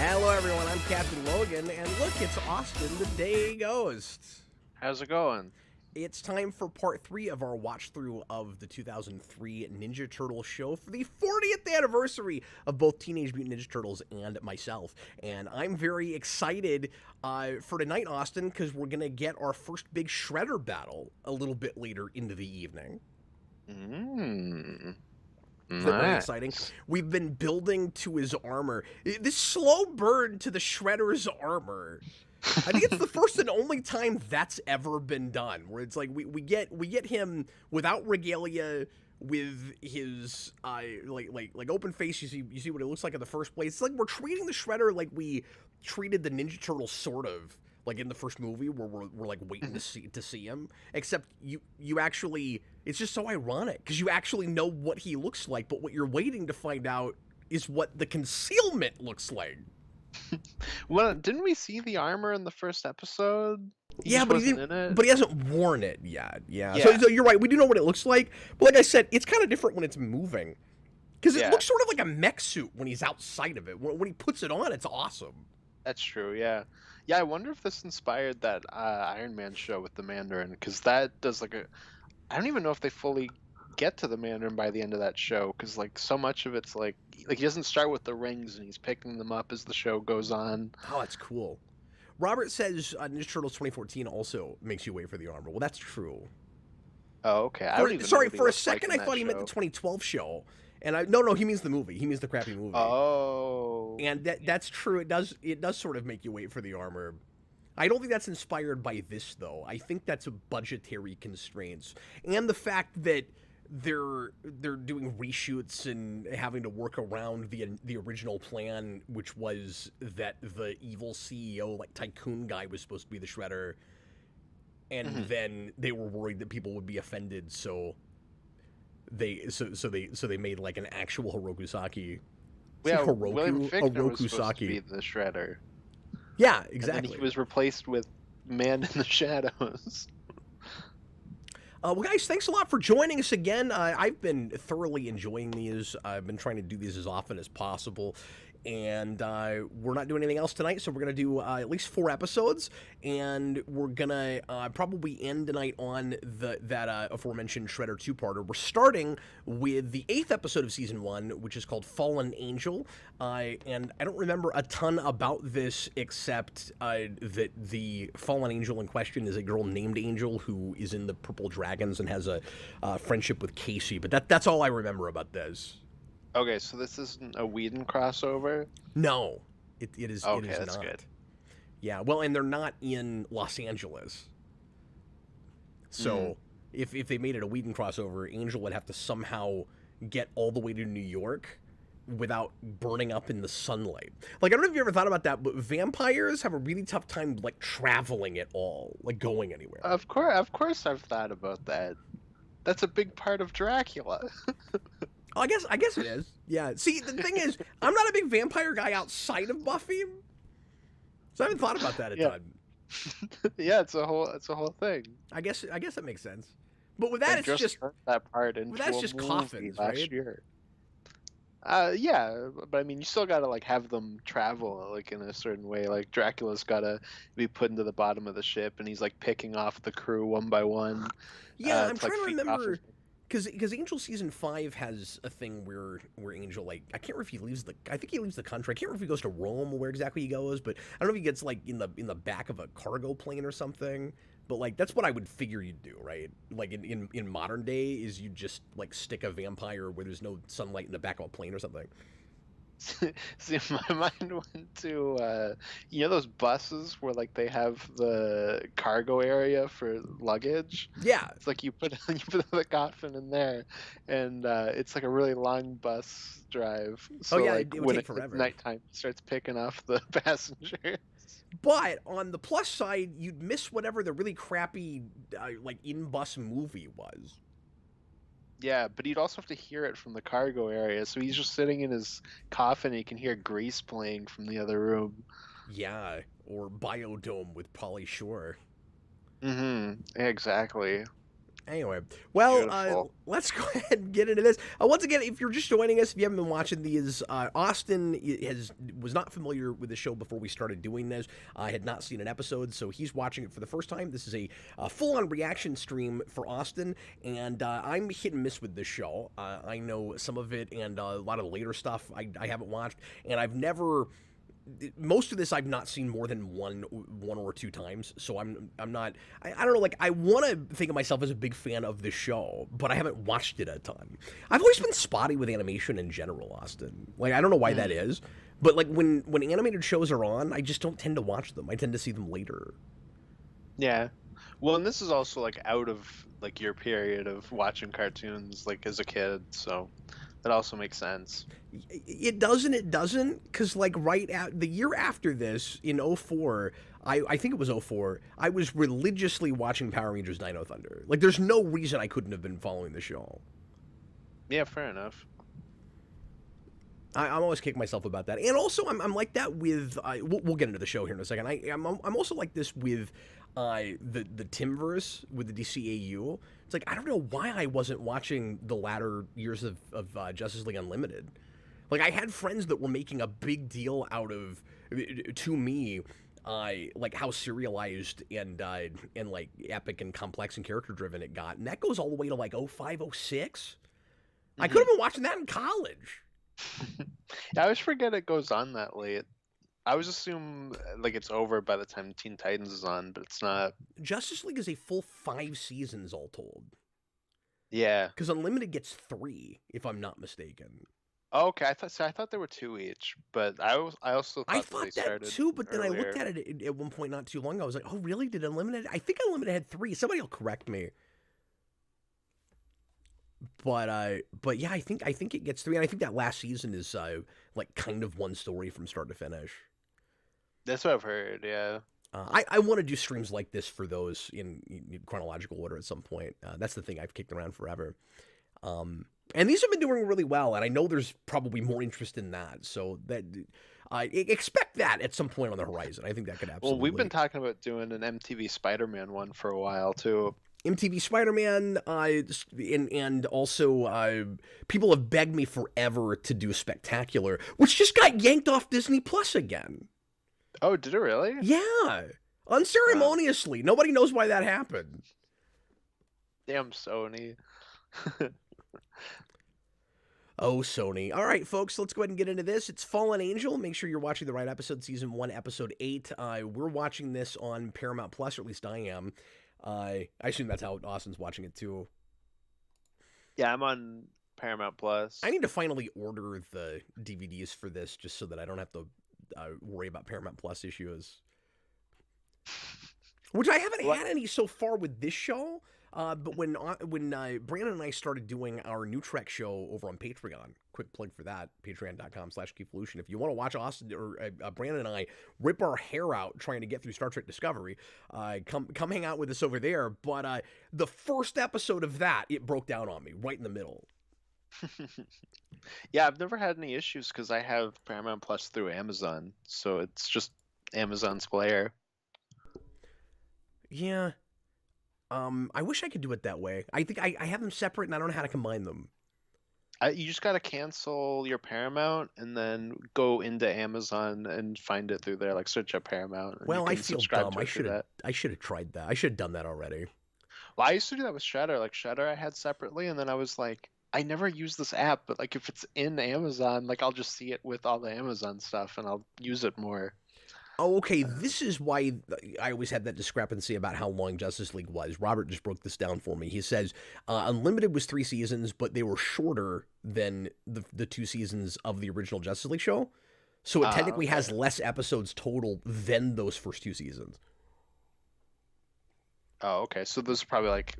Hello, everyone. I'm Captain Logan, and look, it's Austin the Day Ghost. How's it going? It's time for part 3 of our watch through of the 2003 Ninja Turtle show for the 40th anniversary of both Teenage Mutant Ninja Turtles and myself. And I'm very excited for tonight, Austin, because we're going to get our first big Shredder battle a little bit later into the evening. Very exciting. We've been building to his armor. This slow burn to the Shredder's armor. I think it's the first and only time that's ever been done, where it's like we get him without regalia, with his like open face. You see what it looks like in the first place. It's like we're treating the Shredder like we treated the Ninja Turtle, sort of like in the first movie, where we're like waiting to see him. Except you actually, it's just so ironic because you actually know what he looks like, but what you're waiting to find out is what the concealment looks like. Well, didn't we see the armor in the first episode? Yeah, but he hasn't worn it yet. Yeah. So you're right. We do know what it looks like, but like I said, it's kind of different when it's moving, because it looks sort of like a mech suit when he's outside of it. When he puts it on, it's awesome. That's true. Yeah. I wonder if this inspired that Iron Man show with the Mandarin, because that does like a. I don't even know if they fully get to the Mandarin by the end of that show, because like so much of it's like he doesn't start with the rings and he's picking them up as the show goes on. Oh, that's cool. Robert says Ninja Turtles 2014 also makes you wait for the armor. Well, that's true. Oh, okay. For a second, I thought he meant the 2012 show, and no, he means the movie. He means the crappy movie. Oh, and that's true. It does sort of make you wait for the armor. I don't think that's inspired by this, though. I think that's a budgetary constraints, and the fact that they're doing reshoots and having to work around the original plan, which was that the evil CEO, like tycoon guy, was supposed to be the Shredder, and then they were worried that people would be offended, so they made like an actual Hirokusaki. Yeah, William Fichtner was supposed to be the Shredder. Yeah, exactly. And then he was replaced with Man in the Shadows. Well, guys, thanks a lot for joining us again. I've been thoroughly enjoying these. I've been trying to do these as often as possible. And we're not doing anything else tonight, so we're going to do at least 4 episodes. And we're going to probably end tonight on that aforementioned Shredder 2-parter. We're starting with the 8th episode of Season 1, which is called Fallen Angel. And I don't remember a ton about this, except that the Fallen Angel in question is a girl named Angel who is in the Purple Dragons and has a friendship with Casey. But that's all I remember about this. Okay, so this isn't a Whedon crossover? No, it is. Okay, it is that's not. Good. Yeah, well, and they're not in Los Angeles. So if they made it a Whedon crossover, Angel would have to somehow get all the way to New York without burning up in the sunlight. Like, I don't know if you ever thought about that, but vampires have a really tough time like traveling at all, like going anywhere. Of course, I've thought about that. That's a big part of Dracula. I guess it is. Yeah. See, the thing is, I'm not a big vampire guy outside of Buffy, so I haven't thought about that a ton. Yeah, it's a whole thing. I guess it makes sense. But with that, it's just that part into that's just coffins, right? Year. Yeah, but I mean, you still gotta like have them travel like in a certain way. Like Dracula's gotta be put into the bottom of the ship, and he's like picking off the crew one by one. Yeah, I'm trying to remember. Because Angel Season 5 has a thing where Angel, like, I can't remember if he leaves I think he leaves the country. I can't remember if he goes to Rome or where exactly he goes, but I don't know if he gets, like, in the back of a cargo plane or something. But, like, that's what I would figure you'd do, right? Like, in modern day, is you just, like, stick a vampire where there's no sunlight in the back of a plane or something. See, my mind went to you know those buses where like they have the cargo area for luggage. Yeah, it's like you put the coffin in there, and it's like a really long bus drive. So like it would when take forever. Nighttime, it starts picking off the passengers. But on the plus side, you'd miss whatever the really crappy like in-bus movie was. Yeah, but he'd also have to hear it from the cargo area, so he's just sitting in his coffin and he can hear Grease playing from the other room. Yeah, or Biodome with Pauly Shore. Exactly. Anyway, well, Beautiful. let's go ahead and get into this. Once again, if you're just joining us, if you haven't been watching these, Austin was not familiar with the show before we started doing this. I had not seen an episode, so he's watching it for the first time. This is a full-on reaction stream for Austin, and I'm hit and miss with this show. I know some of it, and a lot of the later stuff I haven't watched, and I've never. Most of this I've not seen more than one or two times, so I'm not. I don't know. Like, I want to think of myself as a big fan of the show, but I haven't watched it a ton. I've always been spotty with animation in general, Austin. Like, I don't know why that is, but like when animated shows are on, I just don't tend to watch them. I tend to see them later. Yeah. Well, and this is also like out of like your period of watching cartoons like as a kid, so that also makes sense. It does and it doesn't, because like right at the year after this in '04, I think it was '04, I was religiously watching Power Rangers Dino Thunder. Like, there's no reason I couldn't have been following the show. Yeah, fair enough. I'm always kicking myself about that, and also I'm like that with we'll get into the show here in a second. I'm also like this with the Timverse with the DCAU. It's like, I don't know why I wasn't watching the latter years of Justice League Unlimited. Like, I had friends that were making a big deal out of, to me, like how serialized and like epic and complex and character driven it got, and that goes all the way to like '05, '06. I could have been watching that in college. Yeah, I always forget it goes on that late. I always assume like it's over by the time Teen Titans is on, but it's not. Justice League is a full 5 seasons all told. Yeah. Because Unlimited gets 3, if I'm not mistaken. Oh, okay, I thought there were 2 each, but I also I thought thought they that started too, but then I earlier. looked at it at one point not too long ago. I was like, oh, really? Did Unlimited? I think Unlimited had 3. Somebody will correct me. But yeah, I think it gets 3, and I think that last season is like kind of one story from start to finish. That's what I've heard. Yeah. I want to do streams like this for those in chronological order at some point. That's the thing I've kicked around forever. And these have been doing really well, and I know there's probably more interest in that. So that expect that at some point on the horizon. I think that could absolutely. Well, we've been talking about doing an MTV Spider-Man one for a while too. MTV Spider-Man, and also people have begged me forever to do Spectacular, which just got yanked off Disney Plus again. Oh, did it really? Yeah, unceremoniously. Nobody knows why that happened. Damn Sony. Oh, Sony. All right, folks, let's go ahead and get into this. It's Fallen Angel. Make sure you're watching the right episode, Season 1, Episode 8. We're watching this on Paramount Plus, or at least I am. I assume that's how Austin's watching it, too. Yeah, I'm on Paramount Plus. I need to finally order the DVDs for this just so that I don't have to worry about Paramount Plus issues. Which I haven't had any so far with this show. But when Brandon and I started doing our new Trek show over on Patreon, quick plug for that, patreon.com/Keithvolution. If you want to watch Austin or Brandon and I rip our hair out trying to get through Star Trek Discovery, come hang out with us over there. But the first episode of that, it broke down on me right in the middle. Yeah, I've never had any issues because I have Paramount Plus through Amazon, so it's just Amazon's player. Yeah. I wish I could do it that way. I think I have them separate and I don't know how to combine them. You just gotta cancel your Paramount and then go into Amazon and find it through there. Like search up Paramount. Well, I feel dumb. I should have tried that. I should have done that already. Well, I used to do that with Shudder. Like Shudder, I had separately, and then I was like, I never use this app, but like if it's in Amazon, like I'll just see it with all the Amazon stuff, and I'll use it more. Oh, okay. This is why I always had that discrepancy about how long Justice League was. Robert just broke this down for me. He says Unlimited was 3 seasons, but they were shorter than the 2 seasons of the original Justice League show. So it technically has less episodes total than those first 2 seasons. Oh, okay. So those are probably like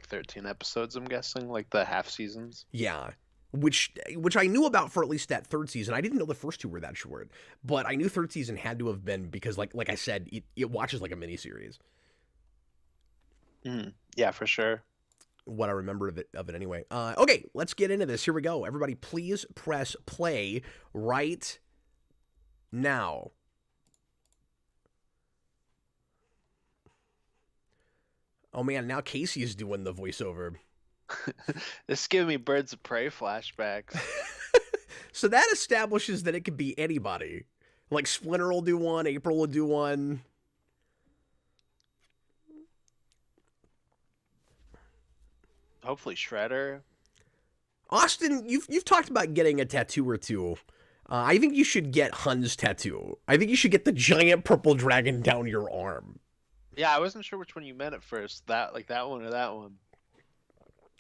13 episodes, I'm guessing, like the half seasons. Yeah. Which I knew about for at least that 3rd season. I didn't know the first 2 were that short, but I knew 3rd season had to have been because, like I said, it watches like a miniseries. Yeah, for sure. What I remember of it anyway. Okay, let's get into this. Here we go. Everybody, please press play right now. Oh man, now Casey's doing the voiceover. This is giving me Birds of Prey flashbacks. So that establishes that it could be anybody. Like Splinter will do one, April will do one. Hopefully Shredder. Austin, you've talked about getting a tattoo or two. I think you should get Hun's tattoo. I think you should get the giant purple dragon down your arm. Yeah, I wasn't sure which one you meant at first. That one or that one.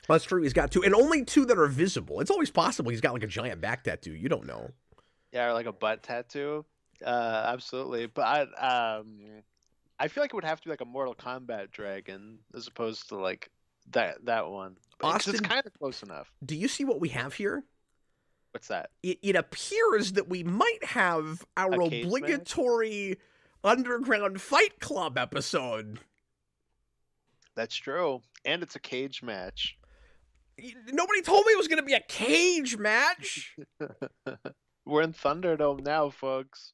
That's true. He's got two, and only two that are visible. It's always possible he's got like a giant back tattoo. You don't know. Yeah, or like a butt tattoo. Absolutely. But I feel like it would have to be like a Mortal Kombat dragon as opposed to like that one. Austin, it's kind of close enough. Do you see what we have here? What's that? It appears that we might have our obligatory Underground Fight Club episode. That's true. And it's a cage match. Nobody told me it was going to be a cage match. We're in Thunderdome now, folks.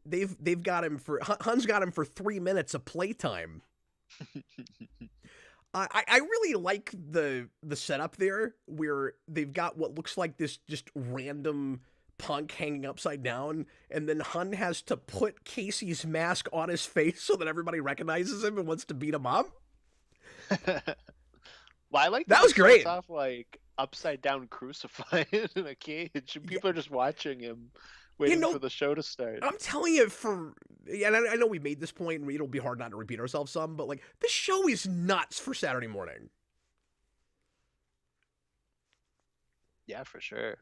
They've got him for Hun's got him for 3 minutes of playtime. I really like the setup there, where they've got what looks like this just random Punk hanging upside down, and then Hun has to put Casey's mask on his face so that everybody recognizes him and wants to beat him up. Well, I like that was great. Starts off like upside down crucified in a cage, and people are just watching him, waiting for the show to start. I'm telling you, and I know we made this point, and it'll be hard not to repeat ourselves some, but like this show is nuts for Saturday morning. Yeah, for sure.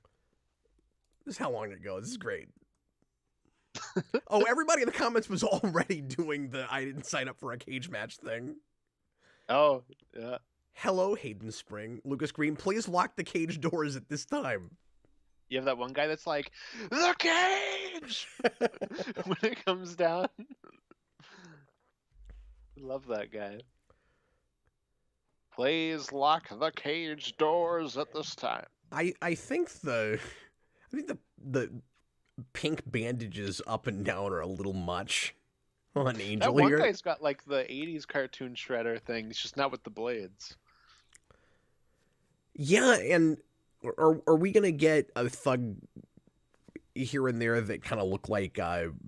This is how long it goes. This is great. Oh, everybody in the comments was already doing the I didn't sign up for a cage match thing. Oh, yeah. Hello, Hayden Spring. Lucas Green, please lock the cage doors at this time. You have that one guy that's like, the cage! when it comes down. Love that guy. Please lock the cage doors at this time. I think the pink bandages up and down are a little much on Angel that one here. Guy's got like the 80s cartoon Shredder thing. It's just not with the blades. Yeah, and are we gonna get a thug here and there that kind of look like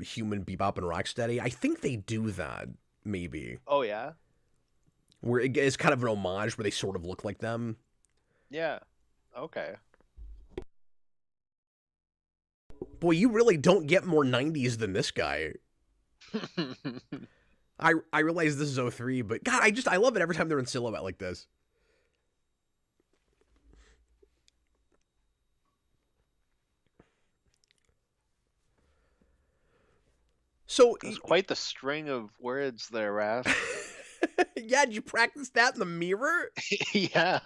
human Bebop and Rocksteady? I think they do that, maybe. Oh, yeah? Where it's kind of an homage where they sort of look like them. Yeah. Okay. Boy, you really don't get more 90s than this guy. I realize this is 03, but God, I love it every time they're in silhouette like this. So it's quite the string of words there, Raph. Yeah, did you practice that in the mirror? Yeah.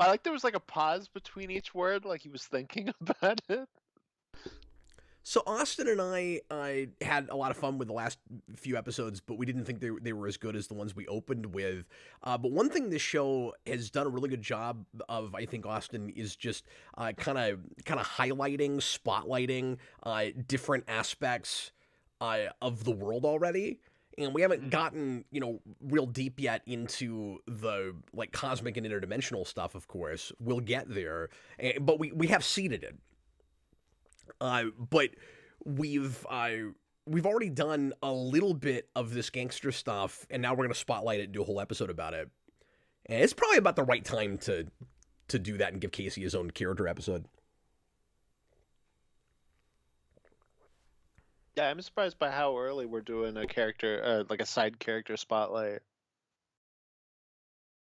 I like there was like a pause between each word, like he was thinking about it. So Austin and I had a lot of fun with the last few episodes, but we didn't think they were as good as the ones we opened with. But one thing this show has done a really good job of, I think, Austin, is just kind of highlighting, spotlighting different aspects of the world already. And we haven't gotten, real deep yet into the like cosmic and interdimensional stuff. Of course, we'll get there, but we have seeded it. But we've already done a little bit of this gangster stuff, and now we're gonna spotlight it and do a whole episode about it. And it's probably about the right time to do that and give Casey his own character episode. Yeah, I'm surprised by how early we're doing a character, like a side character spotlight.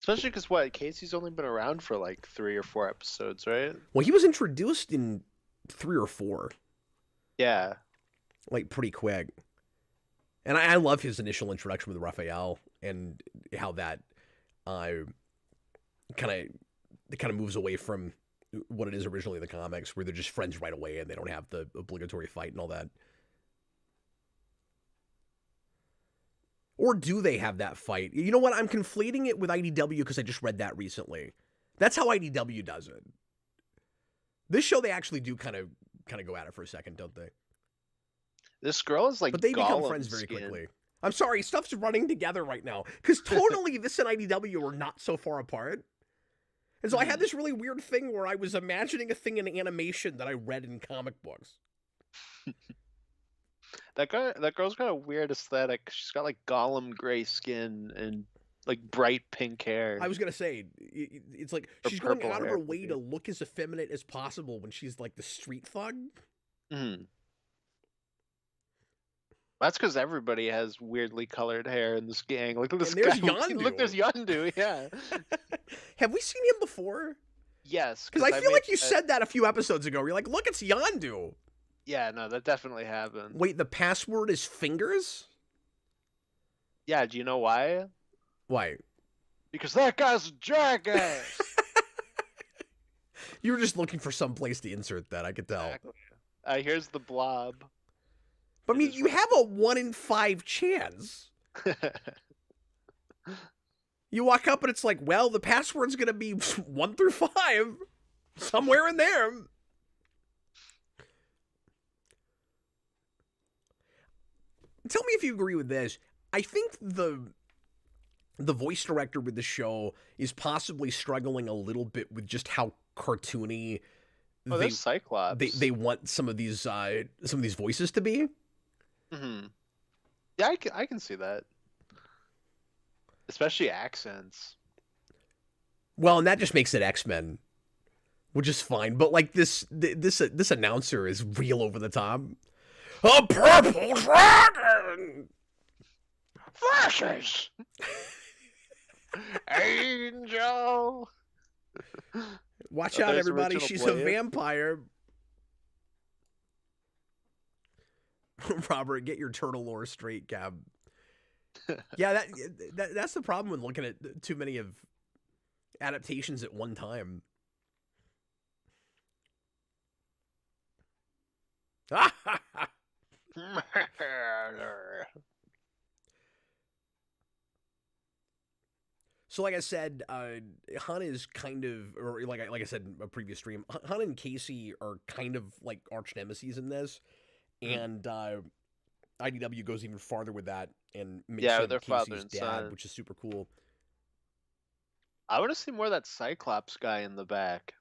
Especially because Casey's only been around for like 3 or 4 episodes, right? Well, he was introduced in 3 or 4. Yeah. Like, pretty quick. And I love his initial introduction with Raphael and how that kind of moves away from what it is originally in the comics, where they're just friends right away and they don't have the obligatory fight and all that. Or do they have that fight? You know what? I'm conflating it with IDW because I just read that recently. That's how IDW does it. This show, they actually do kind of go at it for a second, don't they? This girl is like, but they become Gollum friends very skin. quickly. I'm sorry, stuff's running together right now. Because tonally, this and IDW are not so far apart. And so I had this really weird thing where I was imagining a thing in animation that I read in comic books. That girl's got a weird aesthetic. She's got like Gollum gray skin and like bright pink hair. I was gonna say, it's like Or she's going purple out of hair, her way maybe. to look as effeminate as possible when she's like the street thug. That's because everybody has weirdly colored hair in this gang. Look at this And there's guy. Yondu. Look, there's Yondu. Yeah. Have we seen him before? Yes. Because I feel like you said that a few episodes ago. You're like, look, it's Yondu. Yeah, no, that definitely happened. Wait, the password is fingers? Yeah, do you know why? Why? Because that guy's a jackass. You were just looking for some place to insert that, I could tell. Exactly. Here's the blob. But I mean, you have a 1 in 5 chance. You walk up and it's like, well, the password's gonna be 1 through 5. Somewhere in there. Tell me if you agree with this. I think the voice director with the show is possibly struggling a little bit with just how cartoony there's Cyclops. they want some of these voices to be. Yeah, I can see that. Especially accents. Well, and that just makes it X-Men, which is fine. But like this announcer is real over the top. A purple dragon Flashes. Angel. Watch out, everybody! She's a vampire. Robert, get your turtle lore straight, Gab. Yeah, that's the problem with looking at too many of adaptations at one time. So, like I said, Han is kind of, or like I said in a previous stream, Han and Casey are kind of like arch nemesis in this, and IDW goes even farther with that and makes him they're Casey's father and dad, son. which is super cool. I want to see more of that Cyclops guy in the back.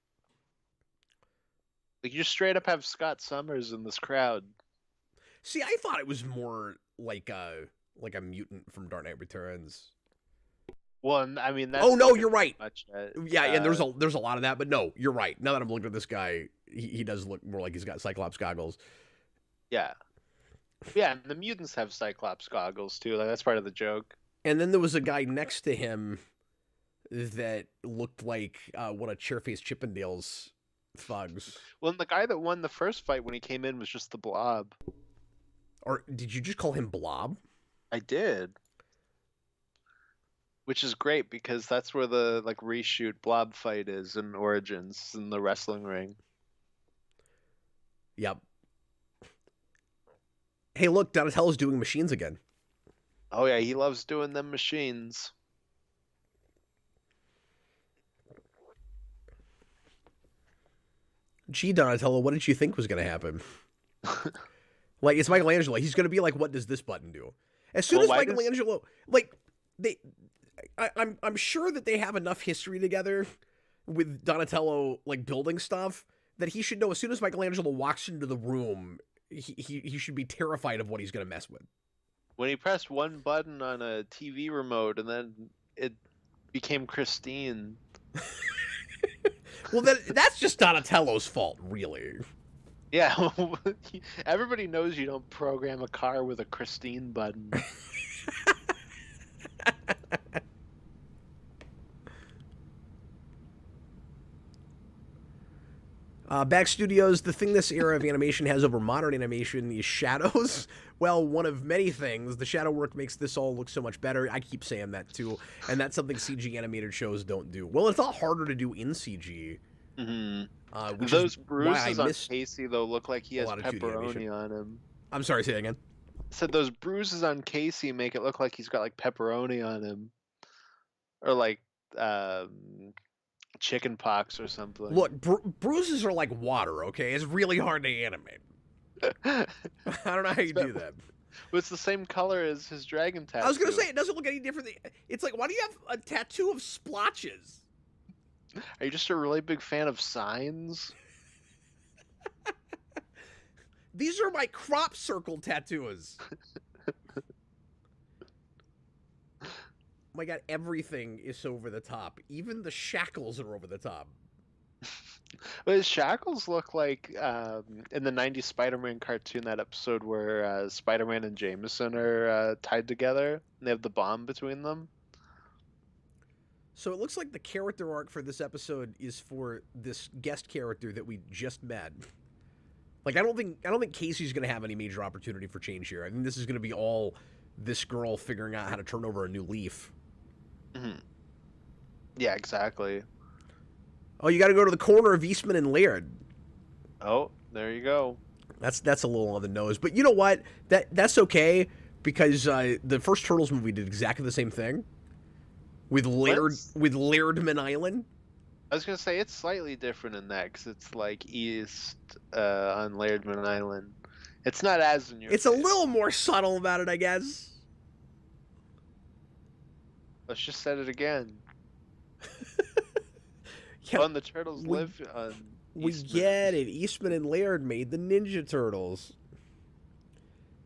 Like, you just straight up have Scott Summers in this crowd. See, I thought it was more like a mutant from Dark Knight Returns. Well, I mean, that's oh no, you're right. Yeah, and there's a lot of that, but no, you're right. Now that I'm looking at this guy, he does look more like he's got Cyclops goggles. Yeah, and the mutants have Cyclops goggles too. Like, that's part of the joke. And then there was a guy next to him that looked like one of Chairface Chippendale's thugs. Well, and the guy that won the first fight when he came in was just the Blob. Or did you just call him Blob? I did. Which is great because that's where the reshoot Blob fight is in Origins in the wrestling ring. Yep. Hey, look, Donatello's doing machines again. Oh yeah, he loves doing them machines. Gee, Donatello, what did you think was going to happen? Like, it's Michelangelo. He's going to be like, what does this button do? As soon as Michelangelo, I'm sure that they have enough history together with Donatello, like, building stuff, that he should know as soon as Michelangelo walks into the room, he should be terrified of what he's going to mess with. When he pressed one button on a TV remote and then it became Christine. Well, that's just Donatello's fault, really. Yeah, everybody knows you don't program a car with a Christine button. Back Studios, the thing this era of animation has over modern animation is shadows. Well, one of many things. The shadow work makes this all look so much better. I keep saying that too, and that's something CG animated shows don't do. Well, it's a lot harder to do in CG. Mm-hmm. Those bruises on Casey, though, look like he has pepperoni on him. I'm sorry, say that again. I said those bruises on Casey make it look like he's got like pepperoni on him, or like chicken pox or something. Look, bruises are like water. Okay, it's really hard to animate. I don't know how you do that. Well, it's the same color as his dragon tattoo. I was gonna say it doesn't look any different. It's like, why do you have a tattoo of splotches? Are you just a really big fan of signs? These are my crop circle tattoos. My God, everything is over the top. Even the shackles are over the top. But his shackles look like in the '90s Spider-Man cartoon, that episode where Spider-Man and Jameson are tied together and they have the bomb between them. So it looks like the character arc for this episode is for this guest character that we just met. Like, I don't think Casey's going to have any major opportunity for change here. I think this is going to be all this girl figuring out how to turn over a new leaf. Mm-hmm. Yeah, exactly. Oh, you got to go to the corner of Eastman and Laird. Oh, there you go. That's a little on the nose, but you know what? That's okay because the first Turtles movie did exactly the same thing with Lairdman Island. I was gonna say it's slightly different in that because it's like east on Lairdman Island. It's not as in your. It's face. a little more subtle about it, I guess. Let's just set it again. Yeah, the Turtles live on. We get it. Eastman and Laird made the Ninja Turtles.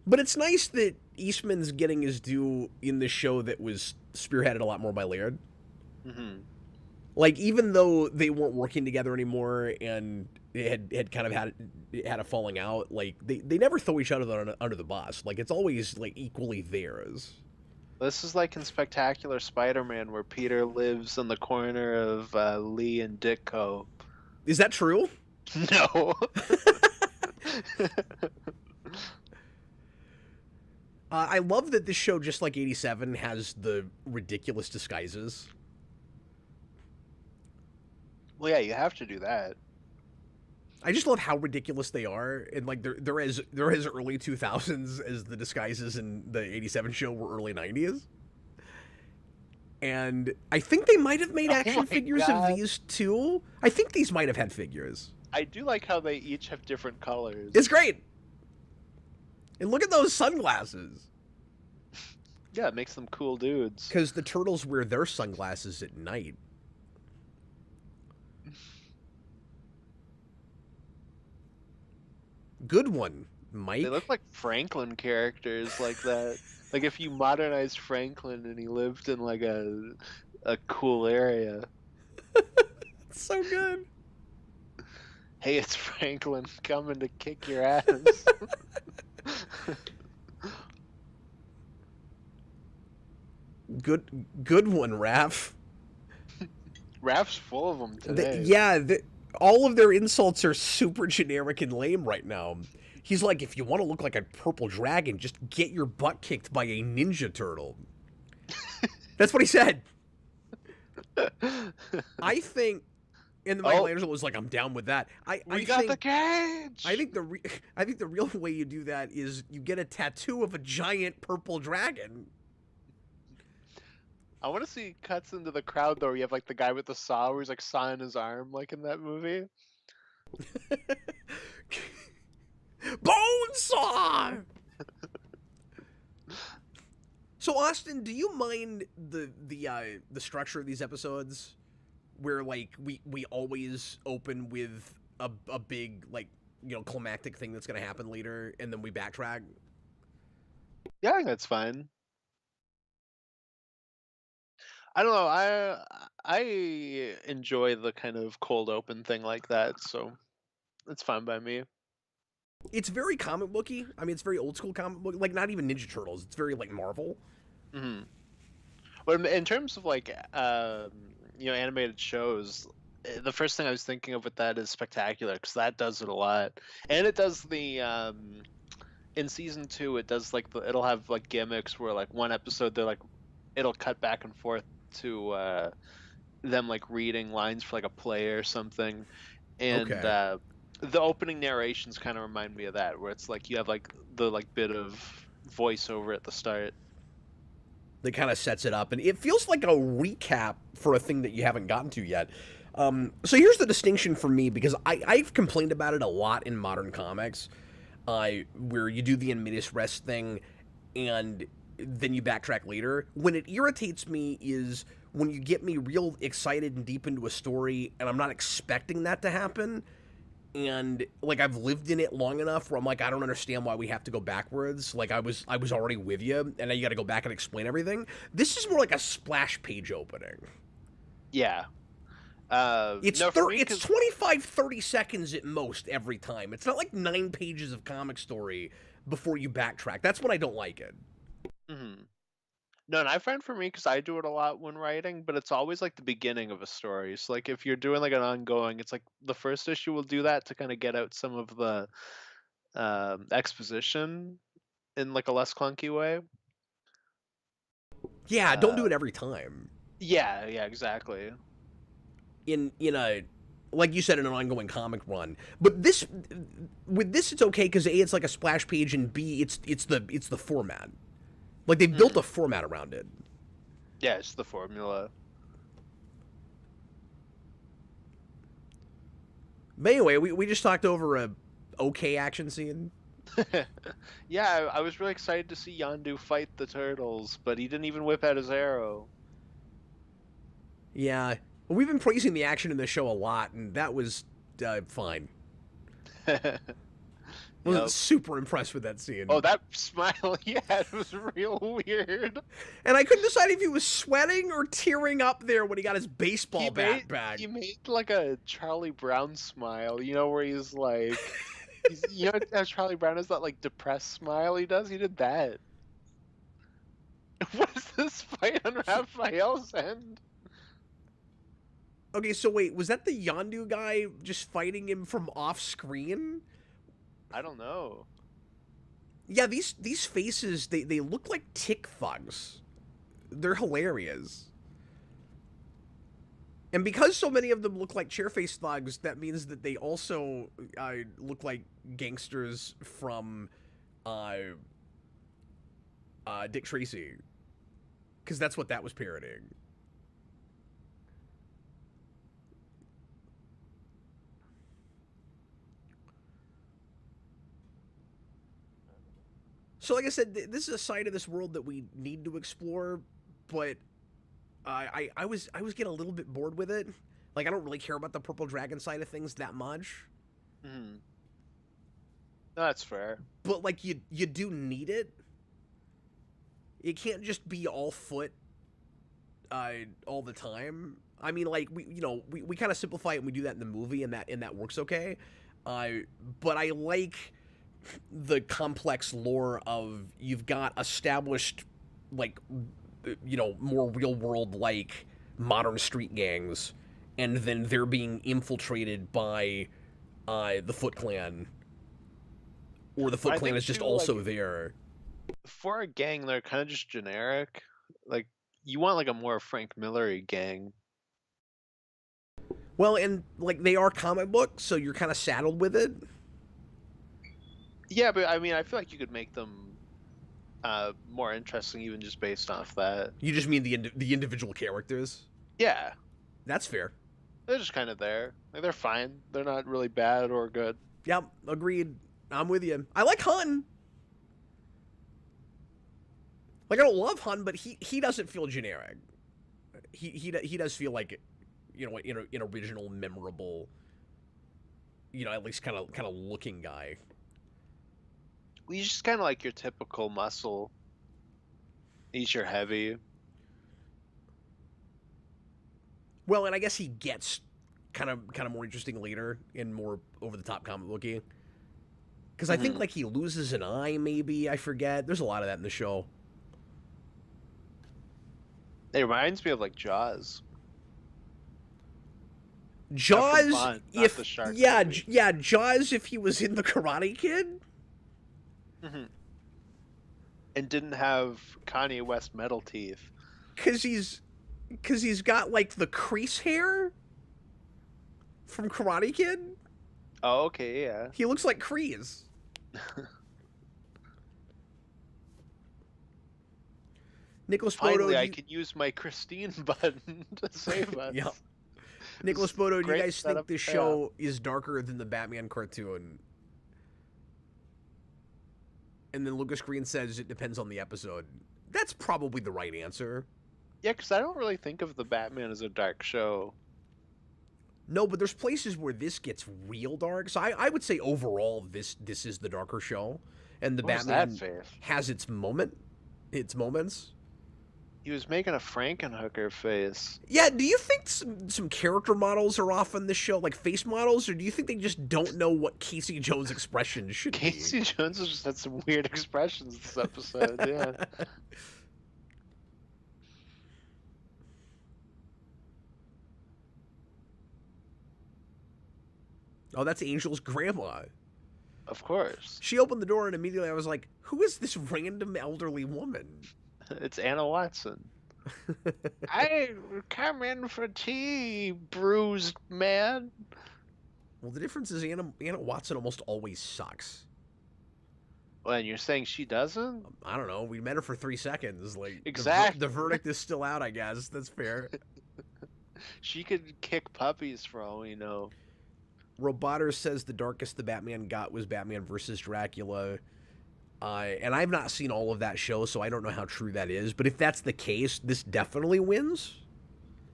But it's nice that Eastman's getting his due in the show that was spearheaded a lot more by Laird. Mm-hmm. Like, even though they weren't working together anymore and it had kind of had a falling out, like, they never throw each other under the bus. Like, it's always, like, equally theirs. This is like in Spectacular Spider-Man where Peter lives in the corner of Lee and Ditko. Is that true? No. I love that this show, just like 87, has the ridiculous disguises. Well, yeah, you have to do that. I just love how ridiculous they are, and like they're as early 2000s as the disguises in the 87 show were early 90s. And I think they might have made action figures of these too. I think these might have had figures. I do like how they each have different colors. It's great. And look at those sunglasses. Yeah, it makes them cool dudes. Because the Turtles wear their sunglasses at night. Good one, Mike. They look like Franklin characters like that. Like if you modernized Franklin and he lived in like a cool area. So good. Hey, it's Franklin coming to kick your ass. Good one, Raph. Raph's full of them today. All of their insults are super generic and lame right now. He's like, if you want to look like a purple dragon, just get your butt kicked by a ninja turtle. That's what he said. I think, and Michelangelo was like, I'm down with that. We got the cage! I think the real way you do that is you get a tattoo of a giant purple dragon. I want to see cuts into the crowd though. Where you have like the guy with the saw, where he's like sawing his arm, like in that movie. Bone saw. So Austin, do you mind the structure of these episodes, where like we always open with a big like climactic thing that's gonna happen later, and then we backtrack? Yeah, I think that's fine. I don't know. I enjoy the kind of cold open thing like that, so it's fine by me. It's very comic booky. I mean, it's very old school comic book. Like not even Ninja Turtles. It's very like Marvel. Mm-hmm. But in terms of like animated shows, the first thing I was thinking of with that is Spectacular, because that does it a lot, and it does the in season 2 it does like it'll have like gimmicks where like one episode they're like it'll cut back and forth to them like reading lines for like a play or something, and the opening narrations kind of remind me of that, where it's like you have like the like bit of voiceover at the start that kind of sets it up, and it feels like a recap for a thing that you haven't gotten to yet. So here's the distinction for me, because I've complained about it a lot in modern comics, where you do the in medias res thing, and then you backtrack later. When it irritates me is when you get me real excited and deep into a story and I'm not expecting that to happen, and like I've lived in it long enough where I'm like, I don't understand why we have to go backwards. Like I was already with you, and now you got to go back and explain everything. This is more like a splash page opening. Yeah. It's no, for me, it's 25, 30 seconds at most every time. It's not like 9 pages of comic story before you backtrack. That's when I don't like it. Mm-hmm. No, and I find for me, because I do it a lot when writing, but it's always like the beginning of a story. So like if you're doing like an ongoing, it's like the first issue will do that to kind of get out some of the exposition in like a less clunky way. Yeah, don't do it every time. Yeah, exactly. In a, like you said, in an ongoing comic run. But with this it's okay because A, it's like a splash page, and B, it's the format. Like they built a format around it. Yeah, it's the formula. But anyway, we just talked over a okay action scene. Yeah, I was really excited to see Yondu fight the turtles, but he didn't even whip out his arrow. Yeah, well, we've been praising the action in this show a lot, and that was fine. I was super impressed with that scene. Oh, that smile he had was real weird. And I couldn't decide if he was sweating or tearing up there when he got his baseball bat back. He made like a Charlie Brown smile, where he's like, how Charlie Brown has that like depressed smile he does? He did that. What is this fight on Raphael's end? Okay, so wait, was that the Yondu guy just fighting him from off screen? I don't know. Yeah, these faces, they look like tick thugs. They're hilarious. And because so many of them look like chair-faced thugs, that means that they also look like gangsters from Dick Tracy. Because that's what that was parodying. So like I said, this is a side of this world that we need to explore, but I was getting a little bit bored with it. Like I don't really care about the purple dragon side of things that much. Mm-hmm. No, that's fair. But like you do need it. It can't just be all foot all the time. I mean, like we kind of simplify it and we do that in the movie, and that works okay. But I like the complex lore of you've got established, like, more real world like modern street gangs, and then they're being infiltrated by the Foot Clan, or the Foot Clan is just also there. For a gang, they're kind of just generic. Like, you want like a more Frank Miller-y gang. Well, and like they are comic books, so you're kind of saddled with it. Yeah, but I mean, I feel like you could make them more interesting even just based off that. You just mean the individual characters? Yeah. That's fair. They're just kind of there. Like, they're fine. They're not really bad or good. Yep, agreed. I'm with you. I like Hun. Like, I don't love Hun, but he doesn't feel generic. He does feel like, an original, memorable, at least kind of looking guy. He's just kind of like your typical muscle. He's your heavy. Well, and I guess he gets kind of more interesting later and more over the top comic booky. Because I think like he loses an eye, maybe, I forget. There's a lot of that in the show. It reminds me of like Jaws. Jaws, Bond, if the shark movie. Jaws, if he was in the Karate Kid. And didn't have Kanye West metal teeth. Cause he's got like the crease hair from Karate Kid. Oh, okay, yeah. He looks like Kreese. Nicholas Bodo, Finally, I can use my Christine button to save us. Yep. Nicholas Bodo, do you guys think this show yeah. is darker than the Batman cartoon? And then Lucas Green says it depends on the episode. That's probably the right answer. Yeah, because I don't really think of the Batman as a dark show. No, but there's places where this gets real dark. So I would say overall this is the darker show, and the What was Batman that face? has its moments. He was making a Frankenhooker face. Yeah, do you think some character models are off on this show, like face models, or do you think they just don't know what Casey Jones' expression should be? Casey Jones has just had some weird expressions this episode, yeah. Oh, that's Angel's grandma. Of course. She opened the door and immediately I was like, who is this random elderly woman? It's Anna Watson. I come in for tea, bruised man. Well, the difference is Anna Watson almost always sucks. Well, and you're saying she doesn't? I don't know. We met her for 3 seconds. Like Exactly. The verdict is still out, I guess. That's fair. She could kick puppies for all we know. Roboter says the darkest the Batman got was Batman versus Dracula. And I've not seen all of that show, so I don't know how true that is. But if that's the case, this definitely wins.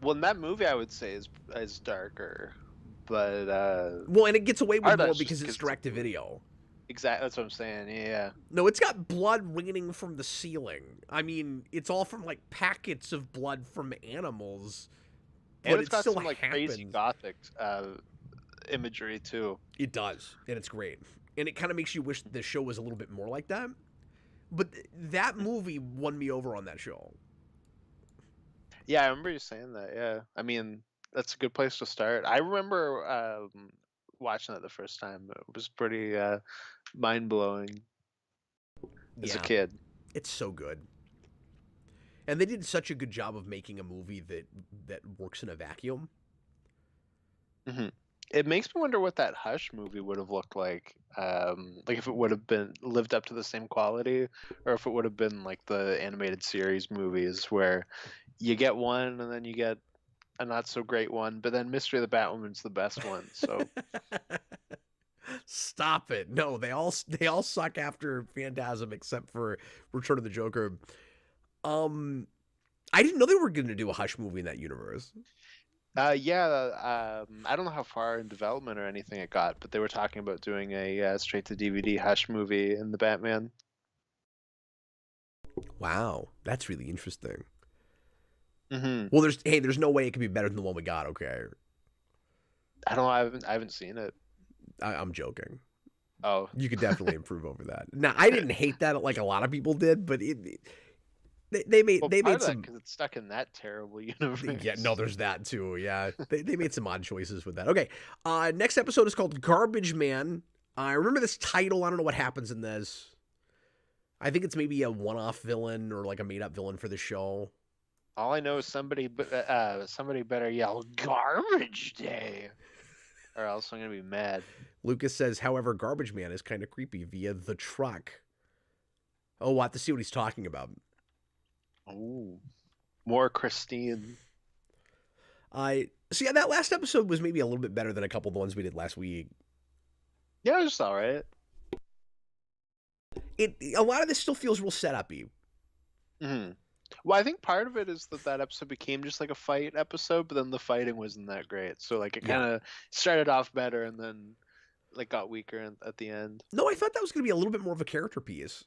Well, in that movie, I would say is darker, but well, and it gets away with more just because it's direct to video. Exactly, that's what I'm saying. Yeah. No, it's got blood raining from the ceiling. I mean, it's all from like packets of blood from animals, but And it's it got still some like happens. crazy gothic imagery too. It does, and it's great. And it kind of makes you wish the show was a little bit more like that. But that movie won me over on that show. Yeah, I remember you saying that. Yeah, I mean that's a good place to start. I remember watching it the first time. It was pretty mind blowing as a kid. It's so good. And they did such a good job of making a movie that works in a vacuum. Mm-hmm. It makes me wonder what that Hush movie would have looked like if it would have been lived up to the same quality, or if it would have been like the animated series movies where you get one and then you get a not so great one, but then Mystery of the Batwoman's the best one. So stop it! No, they all suck after Phantasm except for Return of the Joker. I didn't know they were going to do a Hush movie in that universe. I don't know how far in development or anything it got, but they were talking about doing a straight to DVD Hush movie in the Batman. Wow, that's really interesting. Mm-hmm. Well, there's no way it could be better than the one we got. Okay. I don't know. I haven't seen it. I'm joking. Oh, you could definitely improve over that. Now, I didn't hate that like a lot of people did, but they made some because it's stuck in that terrible universe. Yeah, no, there's that too. Yeah, they made some odd choices with that. Okay, next episode is called Garbageman. I remember this title. I don't know what happens in this. I think it's maybe a one-off villain or like a made-up villain for the show. All I know is somebody better yell "Garbage Day," or else I'm gonna be mad. Lucas says, however, Garbageman is kind of creepy via the truck. Oh, we'll have to see what he's talking about. Oh, more Christine. So yeah, that last episode was maybe a little bit better than a couple of the ones we did last week. Yeah, it was all right. A lot of this still feels real set-up-y. Mm-hmm. Well, I think part of it is that episode became just like a fight episode, but then the fighting wasn't that great. So like it kind of started off better and then like got weaker at the end. No, I thought that was going to be a little bit more of a character piece.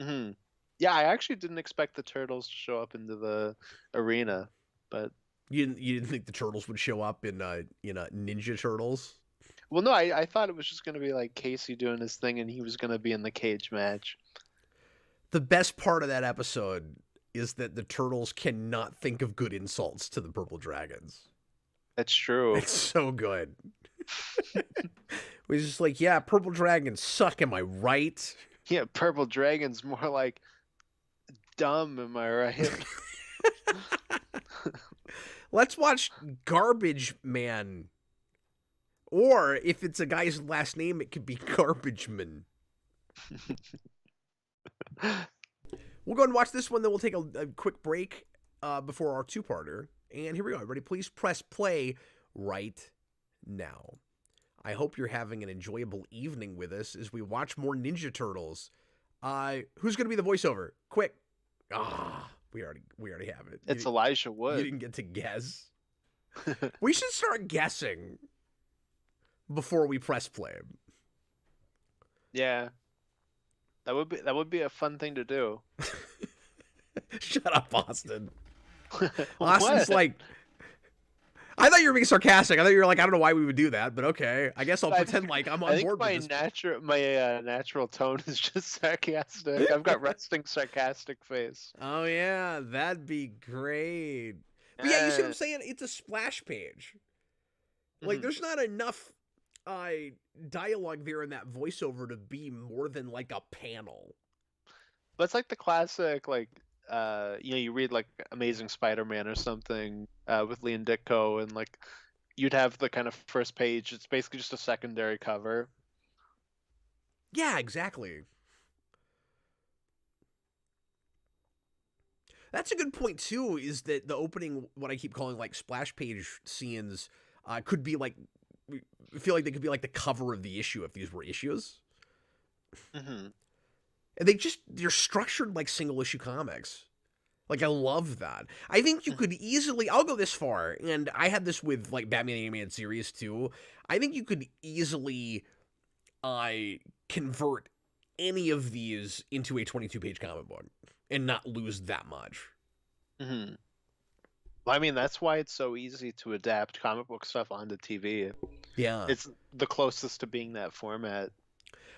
Mm-hmm. Yeah, I actually didn't expect the turtles to show up into the arena, but you didn't think the turtles would show up in Ninja Turtles? Well, no, I thought it was just going to be like Casey doing his thing and he was going to be in the cage match. The best part of that episode is that the turtles cannot think of good insults to the purple dragons. That's true. It's so good. We're just like, yeah, purple dragons suck, am I right? Yeah, purple dragons more like dumb, am I right? Let's watch Garbageman. Or if it's a guy's last name, it could be Garbageman. We'll go and watch this one, then we'll take a quick break before our two-parter. And here we go, everybody. Please press play right now. I hope you're having an enjoyable evening with us as we watch more Ninja Turtles. Who's gonna be the voiceover? Quick. We already have it. It's Elijah You Wood. didn't get to guess. We should start guessing before we press play. Yeah. That would be a fun thing to do. Shut up, Austin. What? Austin's like, I thought you were being sarcastic. I thought you were like, I don't know why we would do that, but okay. I guess I'll pretend like I'm on board with this. My natural tone is just sarcastic. I've got resting sarcastic face. Oh yeah, that'd be great. But yeah, you see what I'm saying? It's a splash page. Like, there's not enough dialogue there in that voiceover to be more than like a panel. But it's like the classic, like, you read like Amazing Spider-Man or something with Liam Ditko, and like you'd have the kind of first page. It's basically just a secondary cover. Yeah, exactly. That's a good point too, is that the opening, what I keep calling like splash page scenes, could be like, I feel like they could be like the cover of the issue if these were issues. Mm-hmm. And they're structured like single issue comics. Like, I love that. I think you could easily, I'll go this far, and I had this with like Batman animated series too. I think you could easily convert any of these into a 22-page comic book and not lose that much. Mm-hmm. Well, I mean, that's why it's so easy to adapt comic book stuff onto TV. Yeah. It's the closest to being that format.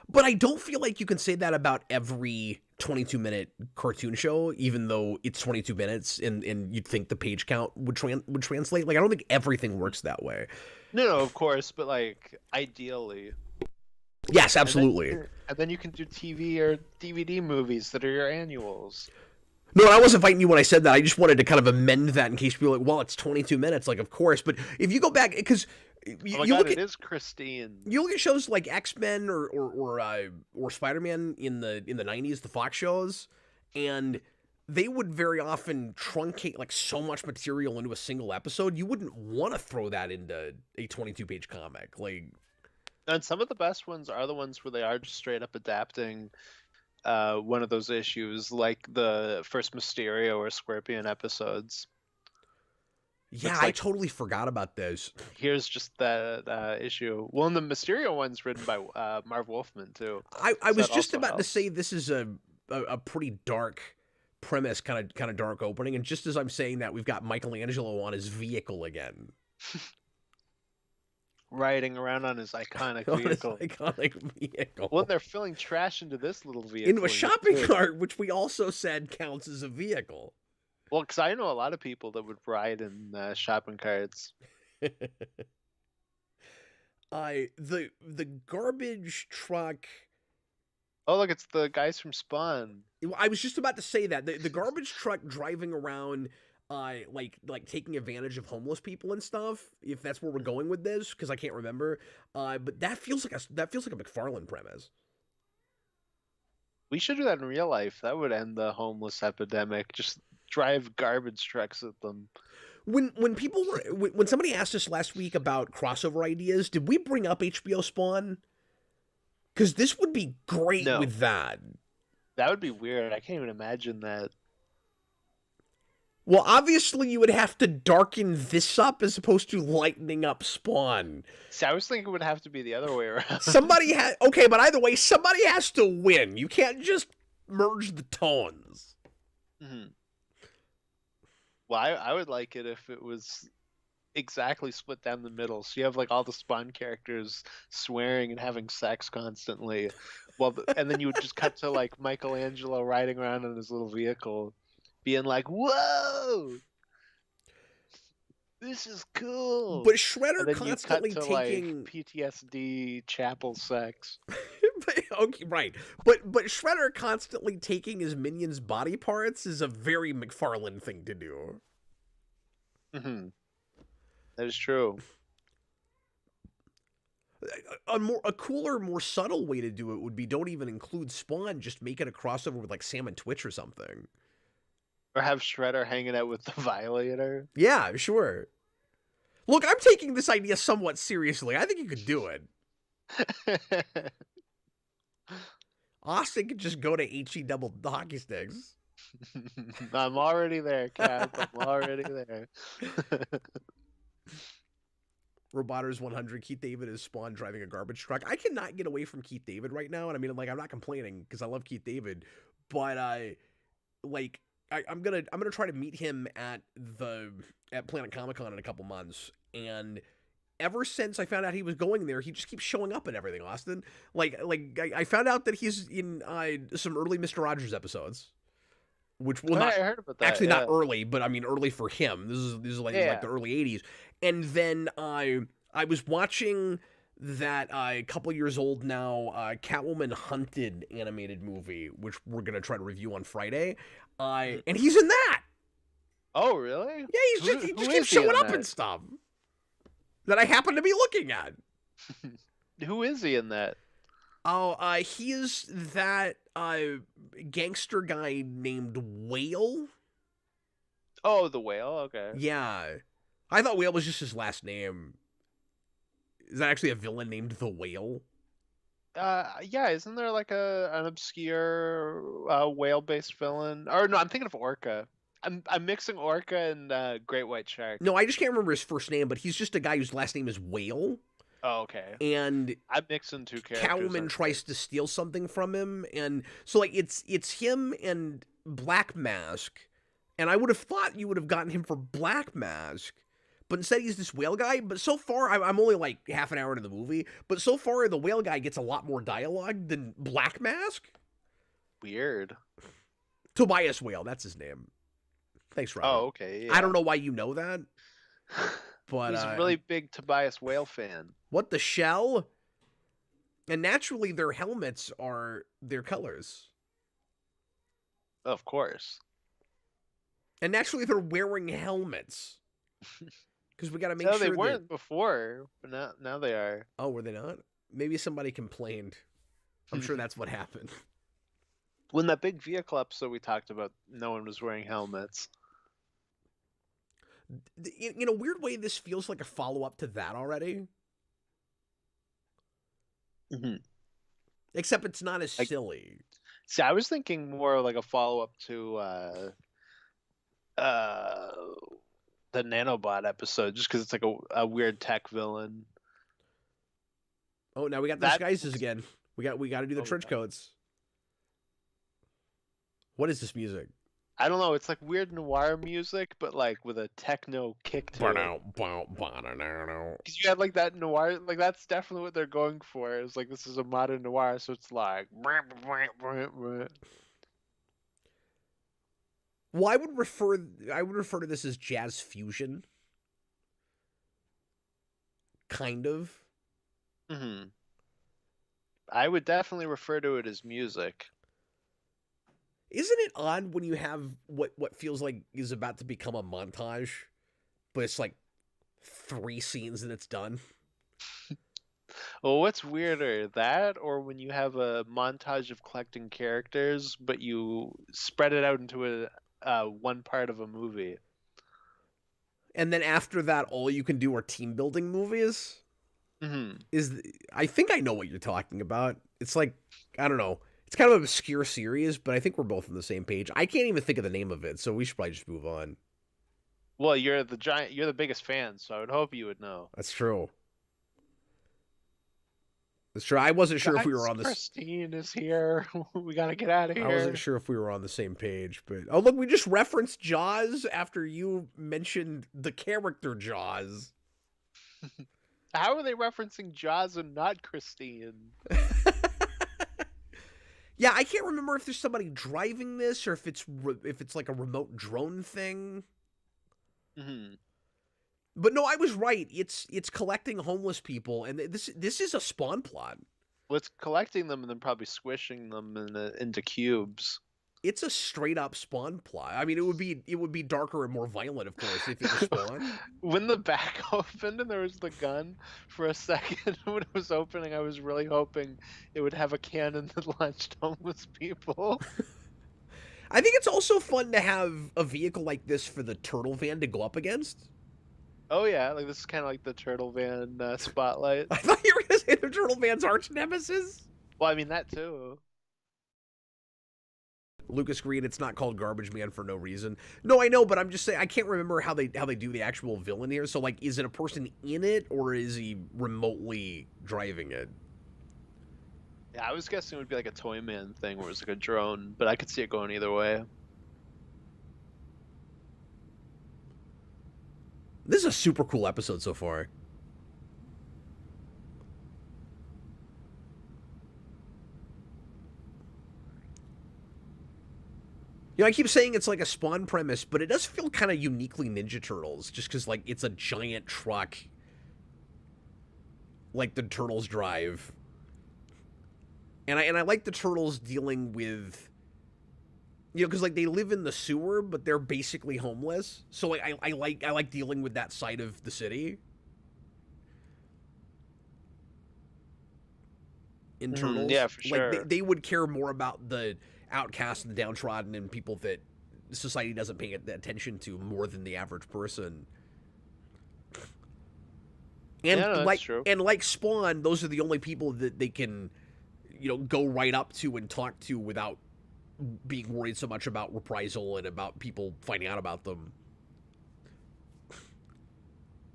But I don't feel like you can say that about every 22-minute cartoon show, even though it's 22 minutes and you'd think the page count would translate. Like, I don't think everything works that way. No, of course, but like ideally. Yes, absolutely. And then you can do TV or DVD movies that are your annuals. No, I wasn't fighting you when I said that. I just wanted to kind of amend that in case people are like, well, it's 22 minutes. Like, of course. But if you go back, because it is Christine. You look at shows like X-Men or Spider-Man in the 90s, the Fox shows, and they would very often truncate like so much material into a single episode. You wouldn't want to throw that into a 22-page comic. Like, and some of the best ones are the ones where they are just straight up adapting one of those issues, like the first Mysterio or Scorpion episodes. Yeah, like, I totally forgot about those. Here's just that issue. Well, and the Mysterio one's written by Marv Wolfman too. I was just about to say this is a pretty dark premise, kind of dark opening, and just as I'm saying that, we've got Michelangelo on his vehicle again. Riding around on his iconic vehicle. Well, they're filling trash into this little vehicle. Into a shopping cart, which we also said counts as a vehicle. Well, because I know a lot of people that would ride in shopping carts. The garbage truck. Oh, look, it's the guys from Spawn. I was just about to say that the garbage truck driving around, like taking advantage of homeless people and stuff. If that's where we're going with this, because I can't remember. But that feels like a McFarlane premise. We should do that in real life. That would end the homeless epidemic. Just drive garbage trucks at them. When somebody asked us last week about crossover ideas, did we bring up HBO Spawn? Because this would be great with that. That would be weird. I can't even imagine that. Well, obviously you would have to darken this up as opposed to lightening up Spawn. See, I was thinking it would have to be the other way around. Okay, but either way, somebody has to win. You can't just merge the tones. Mm-hmm. Well, I would like it if it was exactly split down the middle. So you have like all the Spawn characters swearing and having sex constantly, and then you would just cut to like Michelangelo riding around in his little vehicle, being like, "Whoa, this is cool." But Shredder constantly taking like, PTSD chapel sex. Okay, right. But Shredder constantly taking his minions' body parts is a very McFarlane thing to do. Mm-hmm. That is true. A cooler, more subtle way to do it would be don't even include Spawn, just make it a crossover with like Sam and Twitch or something. Or have Shredder hanging out with the Violator. Yeah, sure. Look, I'm taking this idea somewhat seriously. I think you could do it. Austin could just go to HE double hockey sticks. I'm already there, Cap. I'm already there. Roboters 100. Keith David is Spawn driving a garbage truck. I cannot get away from Keith David right now, and I mean, like, I'm not complaining because I love Keith David, but I'm gonna try to meet him at Planet Comic Con in a couple months, and ever since I found out he was going there, he just keeps showing up in everything. Austin, I found out that he's in some early Mr. Rogers episodes. Which will not I heard about that, actually not early, but I mean early for him. This is like the early 80s. And then I was watching that a couple years old now Catwoman Hunted animated movie, which we're gonna try to review on Friday. And he's in that. Oh really? Yeah, he just keeps showing up and stuff that I happen to be looking at. Who is he in that? Oh, he is that gangster guy named Whale. Oh, the Whale. Okay. Yeah, I thought Whale was just his last name. Is that actually a villain named the Whale? Yeah. Isn't there like an obscure whale-based villain? Or no, I'm thinking of Orca. I'm mixing Orca and Great White Shark. No, I just can't remember his first name, but he's just a guy whose last name is Whale. Oh, okay. And I'm mixing two characters. Catwoman tries to steal something from him, and so like it's him and Black Mask, and I would have thought you would have gotten him for Black Mask, but instead he's this Whale guy. But so far, I'm only like half an hour into the movie, but so far the Whale guy gets a lot more dialogue than Black Mask. Weird. Tobias Whale, that's his name. Thanks, Robert. Oh, okay. Yeah. I don't know why you know that. But he's a really big Tobias Whale fan. What the shell? And naturally, their helmets are their colors. Of course. And naturally, they're wearing helmets. Because we got to make sure they weren't before, but now they are. Oh, were they not? Maybe somebody complained. I'm sure that's what happened. When that big vehicle episode we talked about, no one was wearing helmets. In a weird way, this feels like a follow-up to that already. Mm-hmm. Except it's not as silly. See, I was thinking more like a follow-up to the Nanobot episode, just because it's like a weird tech villain. Oh, now we got the disguises again. We got to do the trench coats. What is this music? I don't know. It's like weird noir music, but like with a techno kick to it. Because you had like that noir, like that's definitely what they're going for. It's like this is a modern noir, so it's like. Well, I would refer to this as jazz fusion. Kind of. Mm-hmm. I would definitely refer to it as music. Isn't it odd when you have what feels like is about to become a montage, but it's like 3 scenes and it's done? Well, what's weirder, that or when you have a montage of collecting characters, but you spread it out into one part of a movie? And then after that, all you can do are team building movies? Mm-hmm. I think I know what you're talking about. It's like, I don't know. It's kind of an obscure series, but I think we're both on the same page. I can't even think of the name of it, so we should probably just move on. Well, you're the biggest fan, so I would hope you would know. That's true. That's true. I wasn't sure if we were on this. Christine is here. We gotta get out of here. I wasn't sure if we were on the same page, but oh look, we just referenced Jaws after you mentioned the character Jaws. How are they referencing Jaws and not Christine? Yeah, I can't remember if there's somebody driving this or if it's like a remote drone thing. Mm-hmm. But no, I was right. It's collecting homeless people, and this is a Spawn plot. Well, it's collecting them and then probably squishing them into cubes. It's a straight up Spawn plot. I mean, it would be darker and more violent, of course, if it was Spawn. When the back opened and there was the gun, for a second when it was opening, I was really hoping it would have a cannon that launched homeless people. I think it's also fun to have a vehicle like this for the turtle van to go up against. Oh yeah, like this is kind of like the turtle van spotlight. I thought you were going to say the turtle van's arch nemesis. Well, I mean that too. Lucas Green, it's not called Garbageman for no reason. No, I know, but I'm just saying I can't remember how they do the actual villain here. So like, is it a person in it or is he remotely driving it? Yeah, I was guessing it would be like a Toy Man thing where it's like a drone, but I could see it going either way. This is a super cool episode so far. You know, I keep saying it's like a Spawn premise, but it does feel kind of uniquely Ninja Turtles, just because like it's a giant truck, like the Turtles drive, and I like the Turtles dealing with, you know, because like they live in the sewer, but they're basically homeless. So like I like dealing with that side of the city. In Turtles, yeah, for sure. Like they would care more about the outcasts and the downtrodden and people that society doesn't pay attention to more than the average person. And yeah, no, that's like true. and like Spawn, those are the only people that they can, you know, go right up to and talk to without being worried so much about reprisal and about people finding out about them.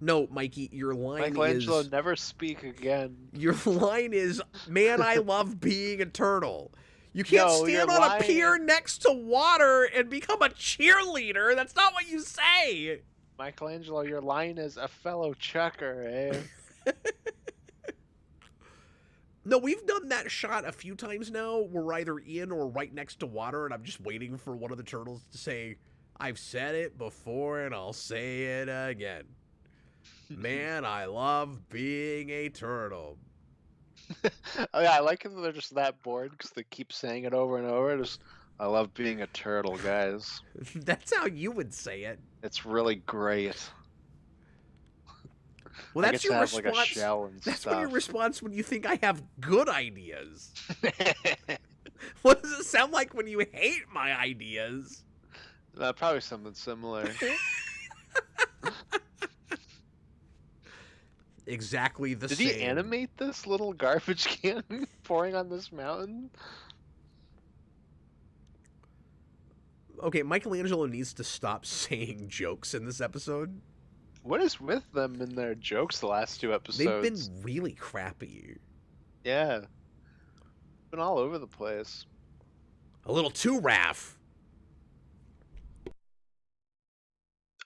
No, Mikey, your line Michelangelo, is never speak again. Your line is, man, I love being a turtle. You can't No, stand your on line a pier next to water and become a cheerleader. That's not what you say. Michelangelo, your line is a fellow chucker, eh? No, we've done that shot a few times now. We're either in or right next to water, and I'm just waiting for one of the turtles to say, I've said it before and I'll say it again. Man, I love being a turtle. Oh yeah, I like it that they're just that bored because they keep saying it over and over. Just, I love being a turtle, guys. That's how you would say it. It's really great. Well, I that's get to your have, like, a response. shell and That's stuff. your response when you think I have good ideas. What does it sound like when you hate my ideas? Probably something similar. Exactly the Did same. he animate this little garbage can pouring on this mountain? Okay, Michelangelo needs to stop saying jokes in this episode. What is with them and their jokes the last two episodes? They've been really crappy. Yeah. Been all over the place. A little too Raph.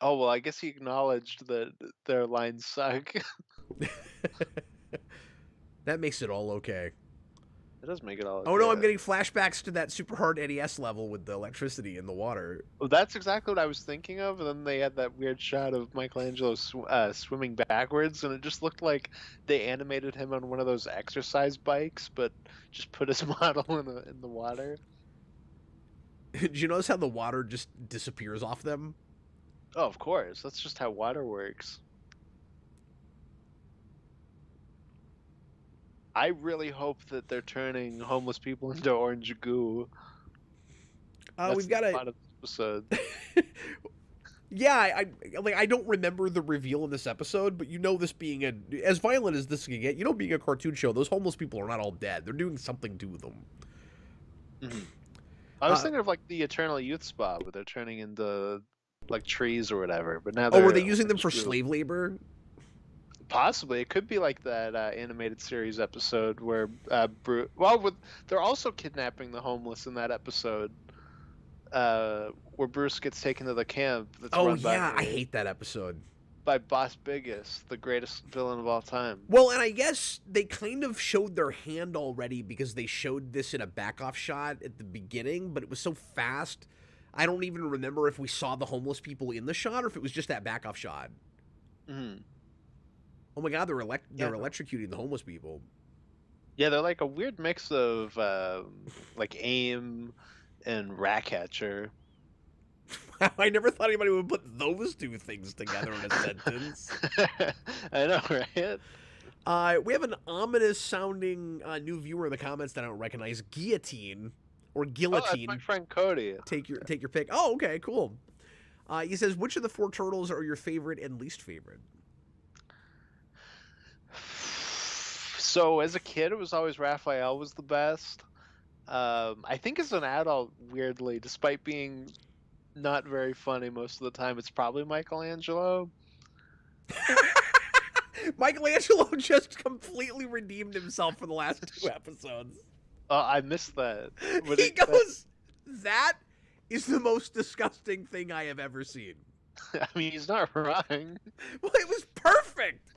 Oh, well, I guess he acknowledged that their lines suck. That makes it all okay. It does make it all. Oh no, I'm getting flashbacks to that super hard NES level with the electricity in the water. Well, that's exactly what I was thinking of. And then they had that weird shot of Michelangelo swimming backwards, and it just looked like they animated him on one of those exercise bikes, but just put his model in the water. Did you notice how the water just disappears off them? Oh, of course. That's just how water works. I really hope that they're turning homeless people into orange goo. We've got a episode. Yeah, I don't remember the reveal in this episode, but you know, this being as violent as this can get, you know, being a cartoon show, those homeless people are not all dead. They're doing something to them. Mm-hmm. I was thinking of like the Eternal Youth Spa, where they're turning into like trees or whatever. But now were they using them for slave labor? Possibly. It could be like that animated series episode where they're also kidnapping the homeless in that episode, where Bruce gets taken to the camp. That's run I hate that episode. By Boss Biggest, the greatest villain of all time. Well, and I guess they kind of showed their hand already because they showed this in a back-off shot at the beginning, but it was so fast, I don't even remember if we saw the homeless people in the shot or if it was just that back-off shot. Mm-hmm. Oh my god, they're electrocuting the homeless people. Yeah, they're like a weird mix of like AIM and Ratcatcher. I never thought anybody would put those two things together in a sentence. I know, right? We have an ominous sounding new viewer in the comments that I don't recognize. Guillotine or Guillotine. Oh, that's my friend Cody. Take your pick. Oh, okay, cool. He says, which of the four turtles are your favorite and least favorite? So as a kid, it was always Raphael was the best. I think as an adult, weirdly, despite being not very funny most of the time, it's probably Michelangelo. Michelangelo just completely redeemed himself for the last 2 episodes. I missed that. He goes, "That is the most disgusting thing I have ever seen." I mean, he's not wrong. Well, it was perfect.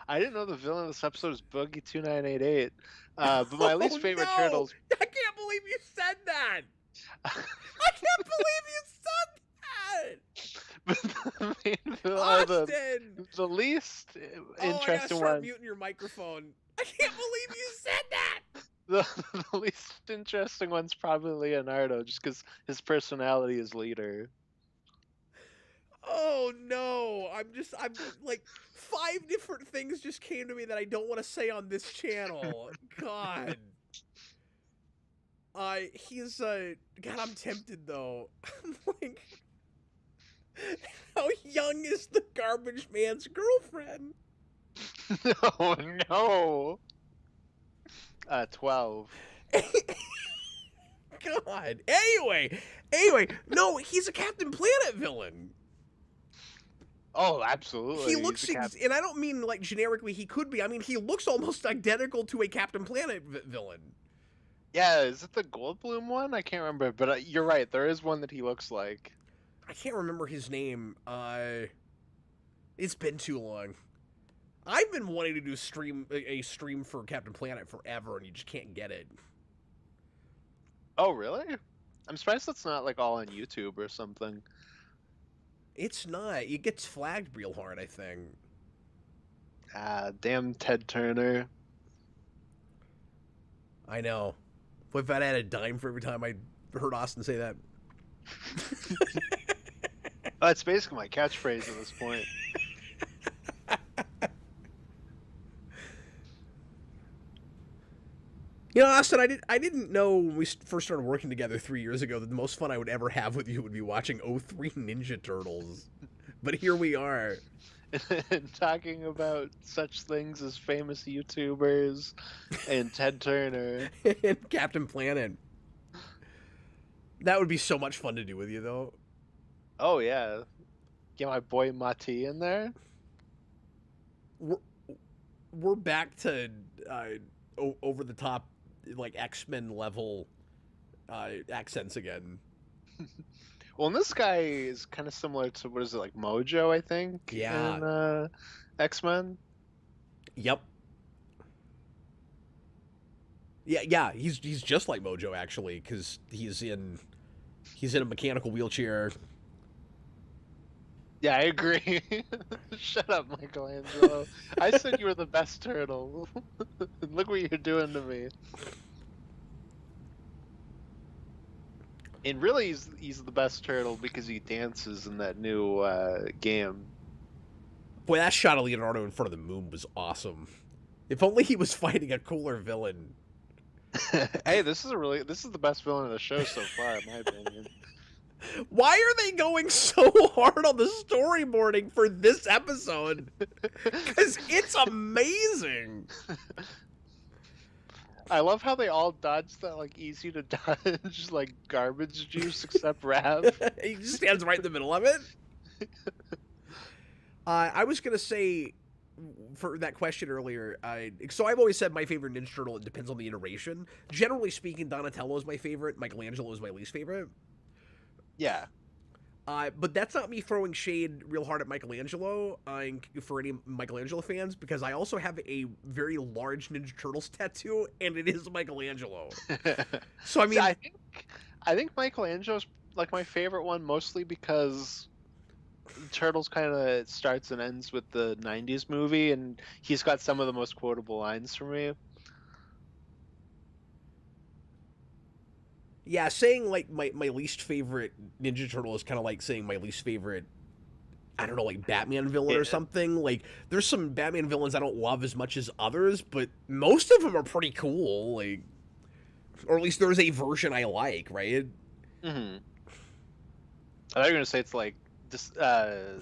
I didn't know the villain of this episode was Boogie 2988. But my least favorite turtles. I can't believe you said that. I can't believe you said that. But the main villain, Austin! the least I gotta interesting start one. muting your microphone. I can't believe you said that. The least interesting one's probably Leonardo, just because his personality is leader. Oh no! I'm like 5 different things just came to me that I don't want to say on this channel. God. He's God, I'm tempted though. I'm like, how young is the garbage man's girlfriend? No, no. 12. God. Anyway, no, he's a Captain Planet villain. Oh, absolutely. He looks, and I don't mean like generically he could be. I mean, he looks almost identical to a Captain Planet villain. Yeah, is it the Goldblum one? I can't remember, but you're right. There is one that he looks like. I can't remember his name. It's been too long. I've been wanting to do a stream for Captain Planet forever, and you just can't get it. Oh, really? I'm surprised that's not like all on YouTube or something. It's not. It gets flagged real hard, I think. Damn Ted Turner. I know. What if I had a dime for every time I heard Austin say that? Oh, it's basically my catchphrase at this point. You know, Austin, I didn't know when we first started working together 3 years ago that the most fun I would ever have with you would be watching 03 Ninja Turtles. But here we are. And talking about such things as famous YouTubers and Ted Turner. And Captain Planet. That would be so much fun to do with you, though. Oh, yeah. Get my boy Mati in there. We're back to over the top, like X-Men level accents again. Well, and this guy is kind of similar to, what is it, like Mojo, I think? Yeah. In X-Men? Yep. Yeah, he's just like Mojo, actually, because he's in a mechanical wheelchair. Yeah, I agree. Shut up, Michelangelo. I said you were the best turtle. Look what you're doing to me. And really, he's the best turtle because he dances in that new game. Boy, that shot of Leonardo in front of the moon was awesome. If only he was fighting a cooler villain. Hey, this is the best villain of the show so far, in my opinion. Why are they going so hard on the storyboarding for this episode? Because it's amazing. I love how they all dodge that, like, easy to dodge, like, garbage juice, except Rav. He just stands right in the middle of it. I was going to say, for that question earlier, so I've always said my favorite Ninja Turtle, it depends on the iteration. Generally speaking, Donatello is my favorite. Michelangelo is my least favorite. Yeah. But that's not me throwing shade real hard at Michelangelo, for any Michelangelo fans, because I also have a very large Ninja Turtles tattoo, and it is Michelangelo. So, I mean... I think Michelangelo's, like, my favorite one, mostly because Turtles kind of starts and ends with the 90s movie, and he's got some of the most quotable lines for me. Yeah, saying, like, my least favorite Ninja Turtle is kind of like saying my least favorite, I don't know, like, Batman villain or something. Like, there's some Batman villains I don't love as much as others, but most of them are pretty cool, like, or at least there's a version I like, right? Mm-hmm. I thought you were going to say it's like, just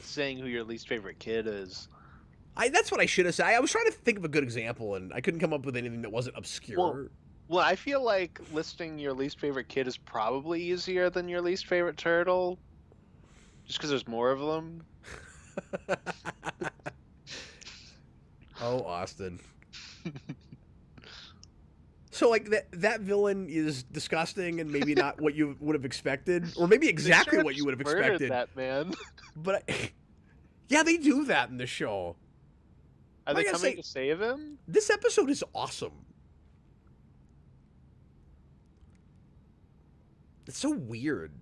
saying who your least favorite kid is. That's what I should have said. I was trying to think of a good example, and I couldn't come up with anything that wasn't obscure. Well, Well, I feel like listing your least favorite kid is probably easier than your least favorite turtle, just because there's more of them. Oh, Austin. So like that villain is disgusting and maybe not what you would have expected, or maybe They exactly straight up what you just would have murdered expected. that man. But yeah, they do that in the show. Are But I they gotta coming say, to save him? this episode is awesome. It's so weird.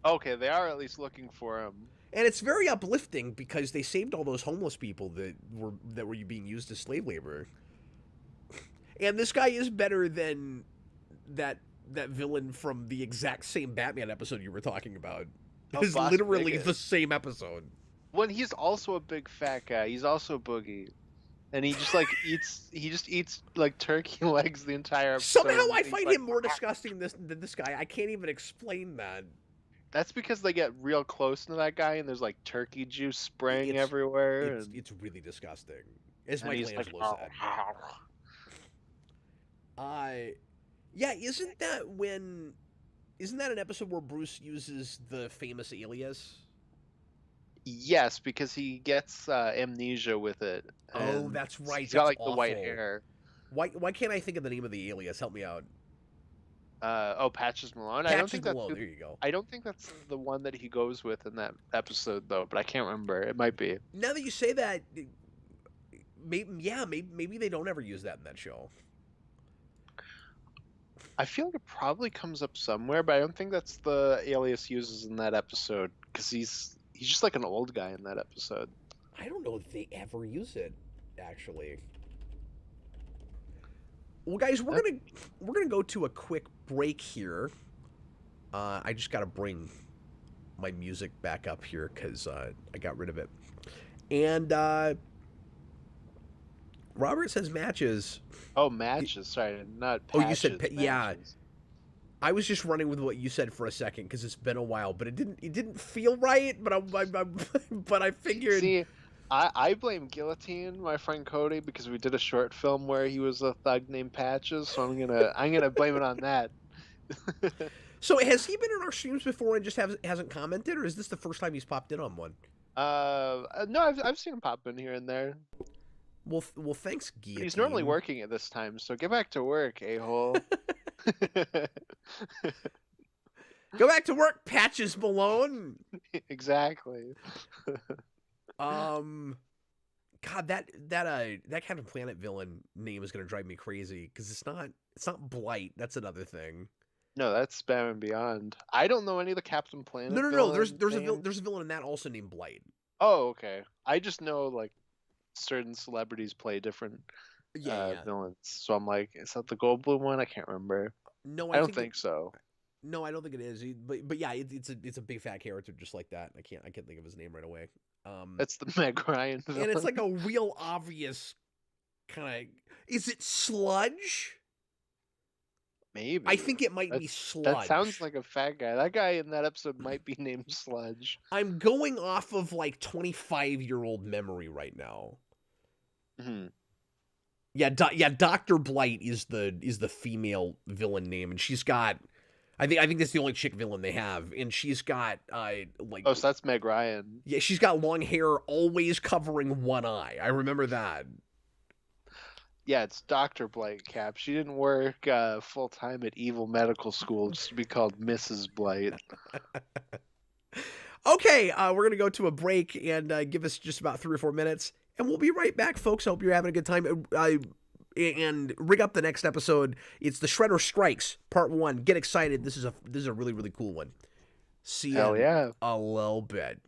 Okay, they are at least looking for him. And it's very uplifting because they saved all those homeless people that were being used as slave labor. And this guy is better than that that villain from the exact same Batman episode you were talking about. Oh, It's Boss literally Bigot. the same episode. When he's also a big fat guy. He's also Boogie. And he just like eats like turkey legs the entire Somehow episode. And I he's find like, him more disgusting than this guy. I can't even explain that. that's because they get real close to that guy and there's like turkey juice spraying It's everywhere it's and it's really disgusting, as he's like, Michelangelo said. Uh yeah, isn't that an episode where Bruce uses the famous alias? yes, because he gets amnesia with it. Oh, And that's right. he's got That's like the white awful. hair. Why can't I think of the name of the alias? Help me out. Oh, Patches Malone. Patches Malone. There you go. I don't think that's the one that he goes with in that episode though, but I can't remember. It might be. Now that you say that, maybe they don't ever use that in that show. I feel like it probably comes up somewhere, but I don't think that's the alias uses in that episode because he's just like an old guy in that episode. I don't know if they ever use it, actually. Well, guys, we're gonna go to a quick break here. I just gotta bring my music back up here because I got rid of it. And Robert says matches. Oh, matches. Sorry, not Oh, patches. you said yeah. Matches. I was just running with what you said for a second because it's been a while, but it didn't feel right. But but I figured. See, I blame Guillotine, my friend Cody, because we did a short film where he was a thug named Patches, so I'm gonna blame it on that. So has he been in our streams before and just hasn't commented, or is this the first time he's popped in on one? No, I've seen him pop in here and there. Well, thanks, Guillotine. He's normally working at this time, so get back to work, a-hole. Go back to work, Patches Malone. Exactly. God, that Captain Planet villain name is gonna drive me crazy because it's not Blight. That's another thing. No, that's Spam and Beyond. I don't know any of the Captain Planet. No. There's a villain in that also named Blight. Oh, okay. I just know like certain celebrities play different villains. So I'm like, is that the Goldblum one? I can't remember. No, I don't think so. No, I don't think it is. But yeah, it's a big fat character just like that. I can't think of his name right away. It's the Meg Ryan villain. And it's like a real obvious kind of. Is it Sludge? Maybe. I think it might be Sludge. That sounds like a fat guy. That guy in that episode might be named Sludge. I'm going off of like 25-year-old memory right now. Hmm. Yeah, Dr. Blight is the female villain name, and she's got. I think that's the only chick villain they have, and she's got like. Oh, so that's Meg Ryan. Yeah, she's got long hair, always covering one eye. I remember that. Yeah, it's Dr. Blight, Cap. She didn't work full time at Evil Medical School just to be called Mrs. Blight. Okay, we're gonna go to a break and give us just about 3 or 4 minutes, and we'll be right back, folks. I hope you're having a good time. And rig up the next episode. It's the Shredder Strikes Part 1. Get excited. This is a really, really cool one. See you in a little bit.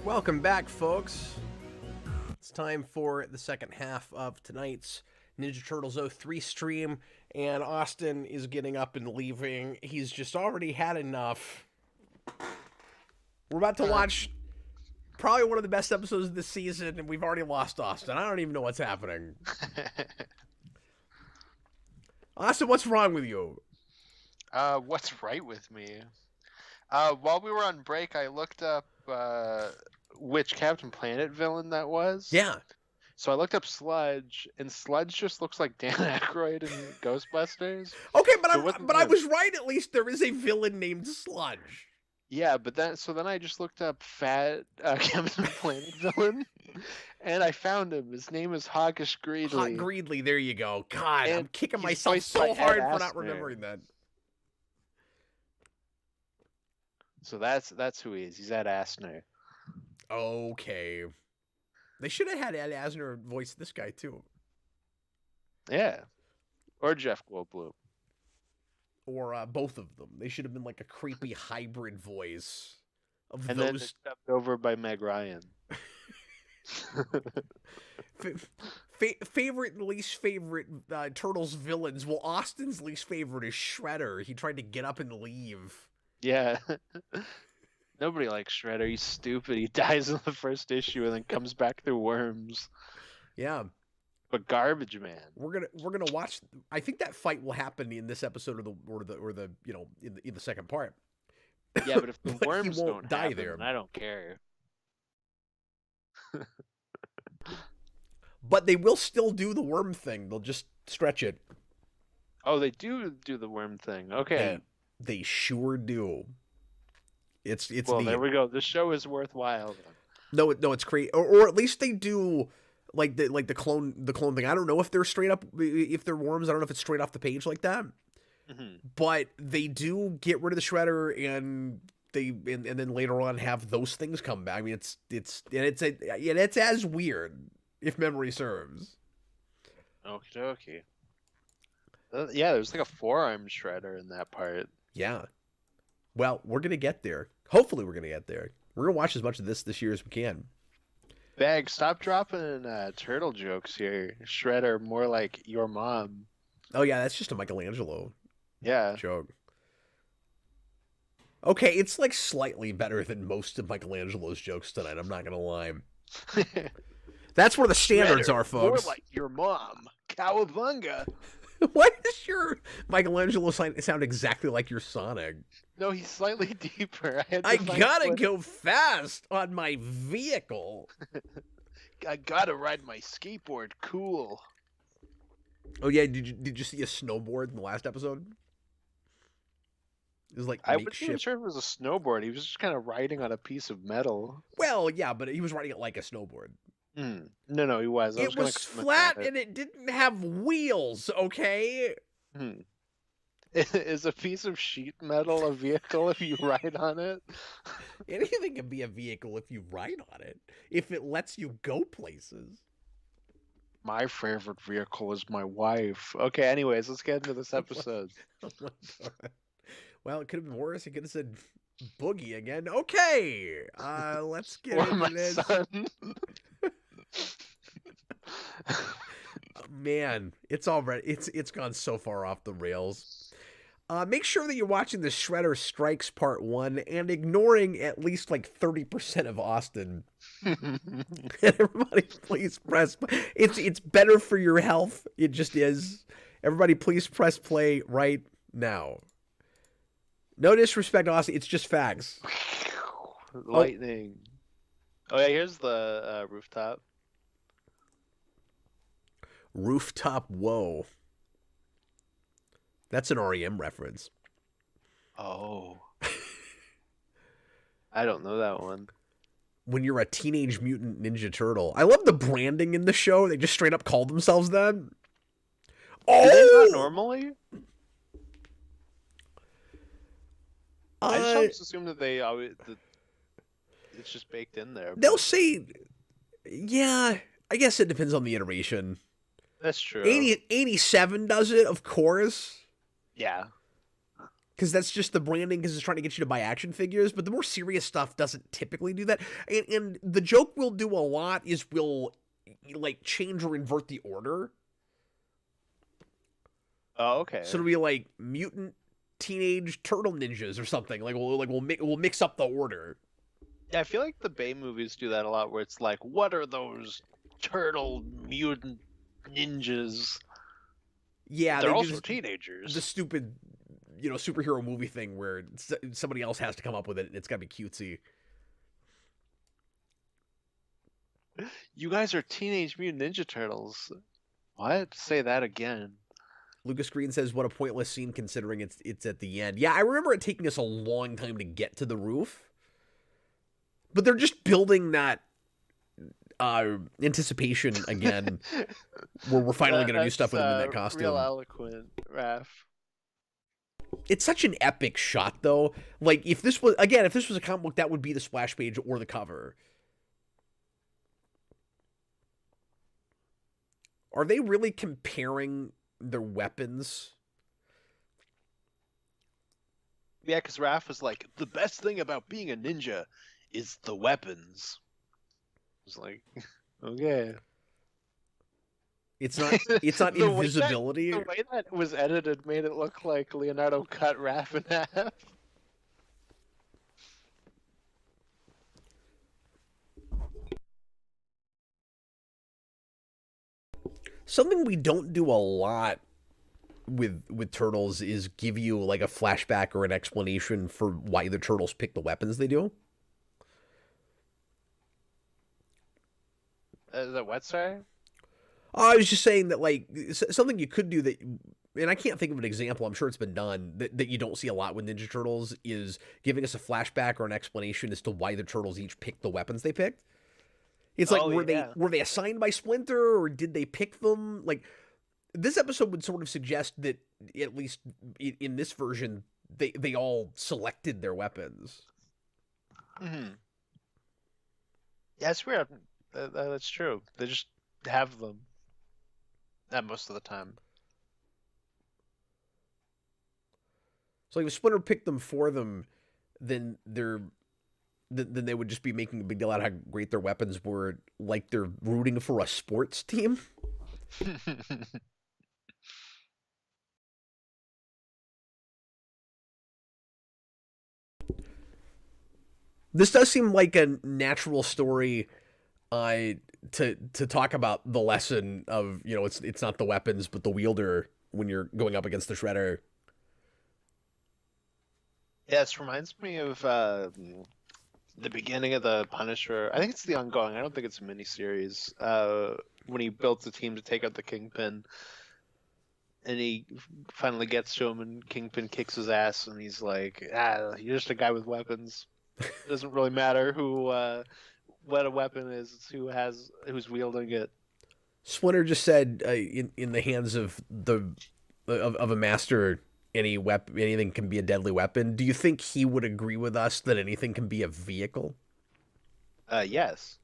Welcome back, folks. It's time for the second half of tonight's Ninja Turtles 03 stream, and Austin is getting up and leaving. He's just already had enough. We're about to watch probably one of the best episodes of this season, and we've already lost Austin. I don't even know what's happening. Austin, what's wrong with you? What's right with me? While we were on break, I looked up which Captain Planet villain that was. Yeah. So I looked up Sludge, and Sludge just looks like Dan Aykroyd in Ghostbusters. Okay, but So I was right. At least there is a villain named Sludge. Yeah, but then I just looked up fat Captain Planet villain, and I found him. His name is Hawkish Greedley. Hot Greedley, there you go. God, And I'm kicking he's myself voiced so by hard Ed for not Asner. remembering that. So that's who he is. He's Ed Asner. Okay. They should have had Ed Asner voice this guy, too. Yeah. Or Jeff Goldblum. Or both of them. They should have been like a creepy hybrid voice of And then those. stepped over by Meg Ryan. Favorite and least favorite Turtles villains. Well, Austin's least favorite is Shredder. He tried to get up and leave. Yeah. Nobody likes Shredder. He's stupid. He dies in the first issue and then comes back through worms. Yeah. But Garbageman. We're gonna watch. I think that fight will happen in this episode or the you know in the second part. Yeah, but if the But he worms won't don't die happen, there. then I don't care. But they will still do the worm thing. They'll just stretch it. Oh, they do the worm thing. Okay. They sure do. It's well, neat. there we go. The show is worthwhile then. No, it's great. Or at least they do like the clone thing. I don't know if they're straight up if they're worms. I don't know if it's straight off the page like that. Mm-hmm. But they do get rid of the Shredder and and then later on have those things come back. I mean, it's as weird if memory serves. Okie dokie. Yeah, there's like a forearm Shredder in that part. Yeah. Well, we're gonna get there. Hopefully, we're gonna get there. We're gonna watch as much of this year as we can. Bag, stop dropping turtle jokes here. Shredder, more like your mom. Oh yeah, that's just a Michelangelo Yeah. joke. Okay, it's like slightly better than most of Michelangelo's jokes tonight. I'm not gonna lie. That's where the standards Shredder, are, folks. More like your mom. Cowabunga. Why does your Michelangelo sound exactly like your Sonic? No, he's slightly deeper. I gotta go fast on my vehicle. I gotta ride my skateboard cool. Oh yeah, did you see a snowboard in the last episode? It was like I wasn't even makeshift. sure if it was a snowboard. He was just kind of riding on a piece of metal. Well, yeah, but he was riding it like a snowboard. No, he was. It was flat and it didn't have wheels, okay? Is a piece of sheet metal a vehicle if you ride on it? Anything can be a vehicle if you ride on it. If it lets you go places. My favorite vehicle is my wife. Okay, anyways, let's get into this episode. Oh my God. Well, it could have been worse. It could have said boogie again. Okay, let's get Or into my this. son. Man, it's already it's gone so far off the rails. Make sure that you're watching the Shredder Strikes Part 1 and ignoring at least like 30% of Austin. Everybody, please press. It's better for your health. It just is. Everybody, please press play right now. No disrespect, Austin. It's just facts. Lightning. Oh yeah, here's the rooftop. Rooftop Whoa. That's an REM reference. Oh. I don't know that one. When you're a Teenage Mutant Ninja Turtle. I love the branding in the show. They just straight up call themselves that. Oh! Do they not normally? I just always assume that they always... It's just baked in there. They'll say... Yeah, I guess it depends on the iteration. That's true. 87 does it, of course. Yeah. because that's just the branding because it's trying to get you to buy action figures. But the more serious stuff doesn't typically do that. And the joke we'll do a lot is we'll like change or invert the order. Oh, okay. So it'll be like mutant teenage turtle ninjas or something. Like we'll mix up the order. Yeah, I feel like the Bay movies do that a lot, where it's like, what are those turtle mutant ninjas? Yeah, They're they also do teenagers. the stupid, superhero movie thing where somebody else has to come up with it, and it's gotta be cutesy. You guys are Teenage Mutant Ninja Turtles. What? Say that again. Lucas Green says, "What a pointless scene, considering it's at the end." Yeah, I remember it taking us a long time to get to the roof, but they're just building that anticipation again, where we're finally gonna do stuff with him in that costume. Real eloquent, Raph. It's such an epic shot, though. Like, if this was a comic book, that would be the splash page or the cover. Are they really comparing their weapons? Yeah, because Raph was like, the best thing about being a ninja is the weapons. I was like, okay. It's not invisibility. The way that was edited made it look like Leonardo cut Raph in half. Something we don't do a lot with turtles is give you like a flashback or an explanation for why the turtles pick the weapons they do. Is that what, sorry? I was just saying that, like, something you could do that, and I can't think of an example, I'm sure it's been done, that you don't see a lot with Ninja Turtles, is giving us a flashback or an explanation as to why the turtles each picked the weapons they picked. It's like, were they assigned by Splinter, or did they pick them? Like, this episode would sort of suggest that, at least in this version, they all selected their weapons. Mm-hmm. Yeah, it's weird. That's true. They just have them. Most of the time. So like if Splinter picked them for them, then then they would just be making a big deal out of how great their weapons were, like they're rooting for a sports team. This does seem like a natural story to talk about the lesson of, it's not the weapons but the wielder when you're going up against the Shredder. Yeah, this reminds me of the beginning of the Punisher. I think it's the ongoing. I don't think it's a miniseries. When he built the team to take out the Kingpin, and he finally gets to him, and Kingpin kicks his ass, and he's like, you're just a guy with weapons. It doesn't really matter what a weapon is. It's who's wielding it. Splinter just said, in the hands of a master, anything can be a deadly weapon. Do you think he would agree with us that anything can be a vehicle? Yes.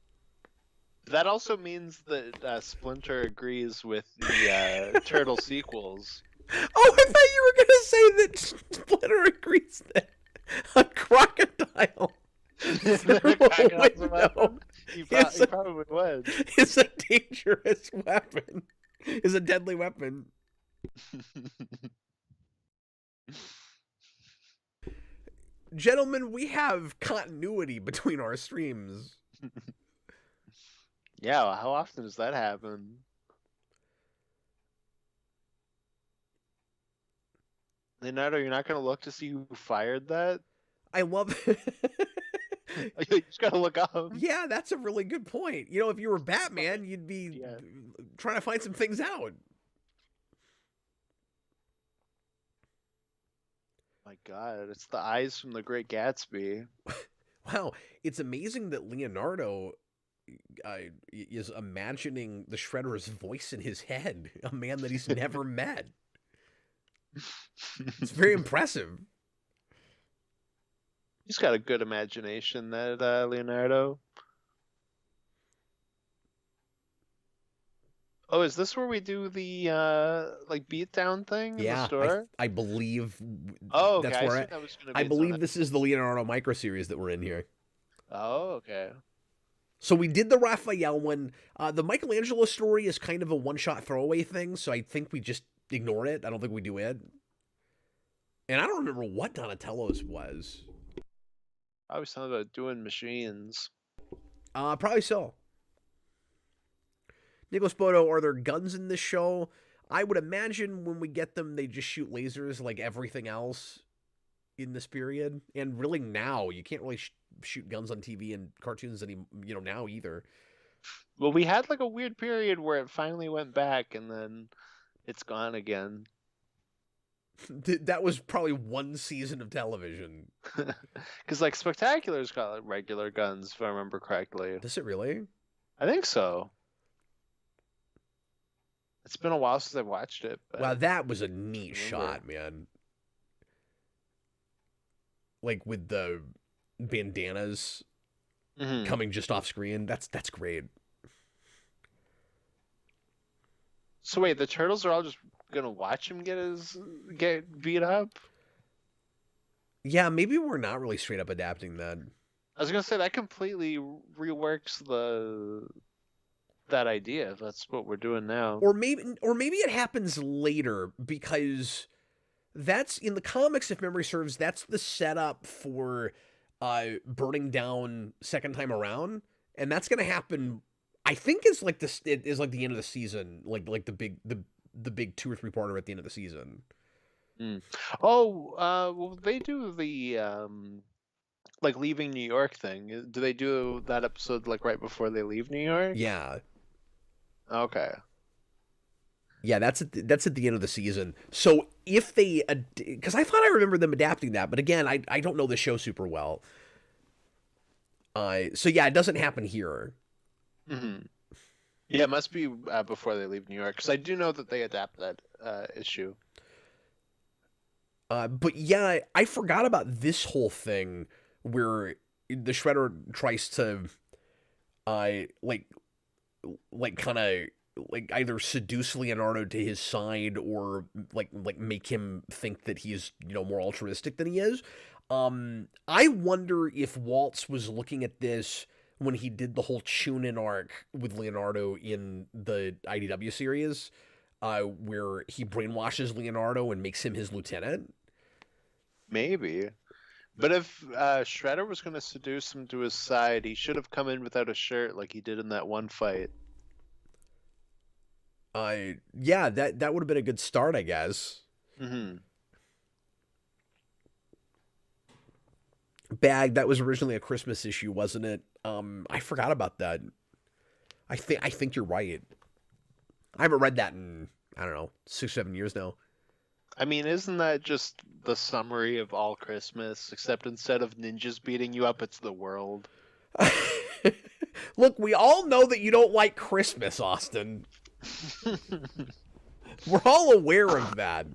That also means that Splinter agrees with the Turtle sequels. Oh, I thought you were gonna say that Splinter agrees that a crocodile He probably would. It's a dangerous weapon. It's a deadly weapon. Gentlemen, we have continuity between our streams. Yeah, well, how often does that happen? Leonardo, you're not going to look to see who fired that? I love You just got to look up. Yeah, that's a really good point. If you were Batman, you'd be trying to find some things out. My God, it's the eyes from The Great Gatsby. Wow, it's amazing that Leonardo is imagining the Shredder's voice in his head, a man that he's never met. It's very impressive. He's got a good imagination, that Leonardo. Oh, is this where we do the like beatdown thing in the Yeah, store? I believe Oh, okay. that's I where assumed that was gonna I be its own. believe this is the Leonardo micro series that we're in here. Oh, okay. So we did the Raphael one. The Michelangelo story is kind of a one-shot throwaway thing, so I think we just ignore it. I don't think we do it. And I don't remember what Donatello's was. I was talking about doing machines. Probably so. Nicholas Bodo, are there guns in this show? I would imagine when we get them, they just shoot lasers like everything else in this period. And really now, you can't really shoot guns on TV and cartoons now either. Well, we had like a weird period where it finally went back and then it's gone again. That was probably one season of television. Because like Spectacular's got like regular guns, if I remember correctly. Does it really? I think so. It's been a while since I've watched it. But Wow, that was a neat shot, man. Like with the bandanas coming just off screen. That's great. So wait, the turtles are all just gonna watch him get beat up? Yeah, maybe we're not really straight up adapting that. I was gonna say that completely reworks that idea. If that's what we're doing now. Or maybe it happens later because that's in the comics, if memory serves, that's the setup for burning down second time around. And that's gonna happen, I think it is like the end of the season, like the big 2 or 3 parter at the end of the season. Oh, well, they do the like leaving New York thing. Do they do that episode like right before they leave New York? Yeah. Okay. Yeah, that's at the end of the season. So if they, because I thought I remember them adapting that, but again, I don't know the show super well. So yeah, it doesn't happen here. Mm-hmm. Yeah, it must be before they leave New York, because I do know that they adapt that issue. But yeah, I forgot about this whole thing where the Shredder tries to, like kind of like either seduce Leonardo to his side or like make him think that he's more altruistic than he is. I wonder if Waltz was looking at this when he did the whole tune-in arc with Leonardo in the IDW series, where he brainwashes Leonardo and makes him his lieutenant. Maybe. But if Shredder was going to seduce him to his side, he should have come in without a shirt like he did in that one fight. Yeah, that would have been a good start, I guess. Mm-hmm. Bag, that was originally a Christmas issue, wasn't it? I forgot about that. I think you're right. I haven't read that in, I don't know, 6-7 years now. I mean, isn't that just the summary of all Christmas? Except instead of ninjas beating you up, it's the world. Look, we all know that you don't like Christmas, Austin. We're all aware of that.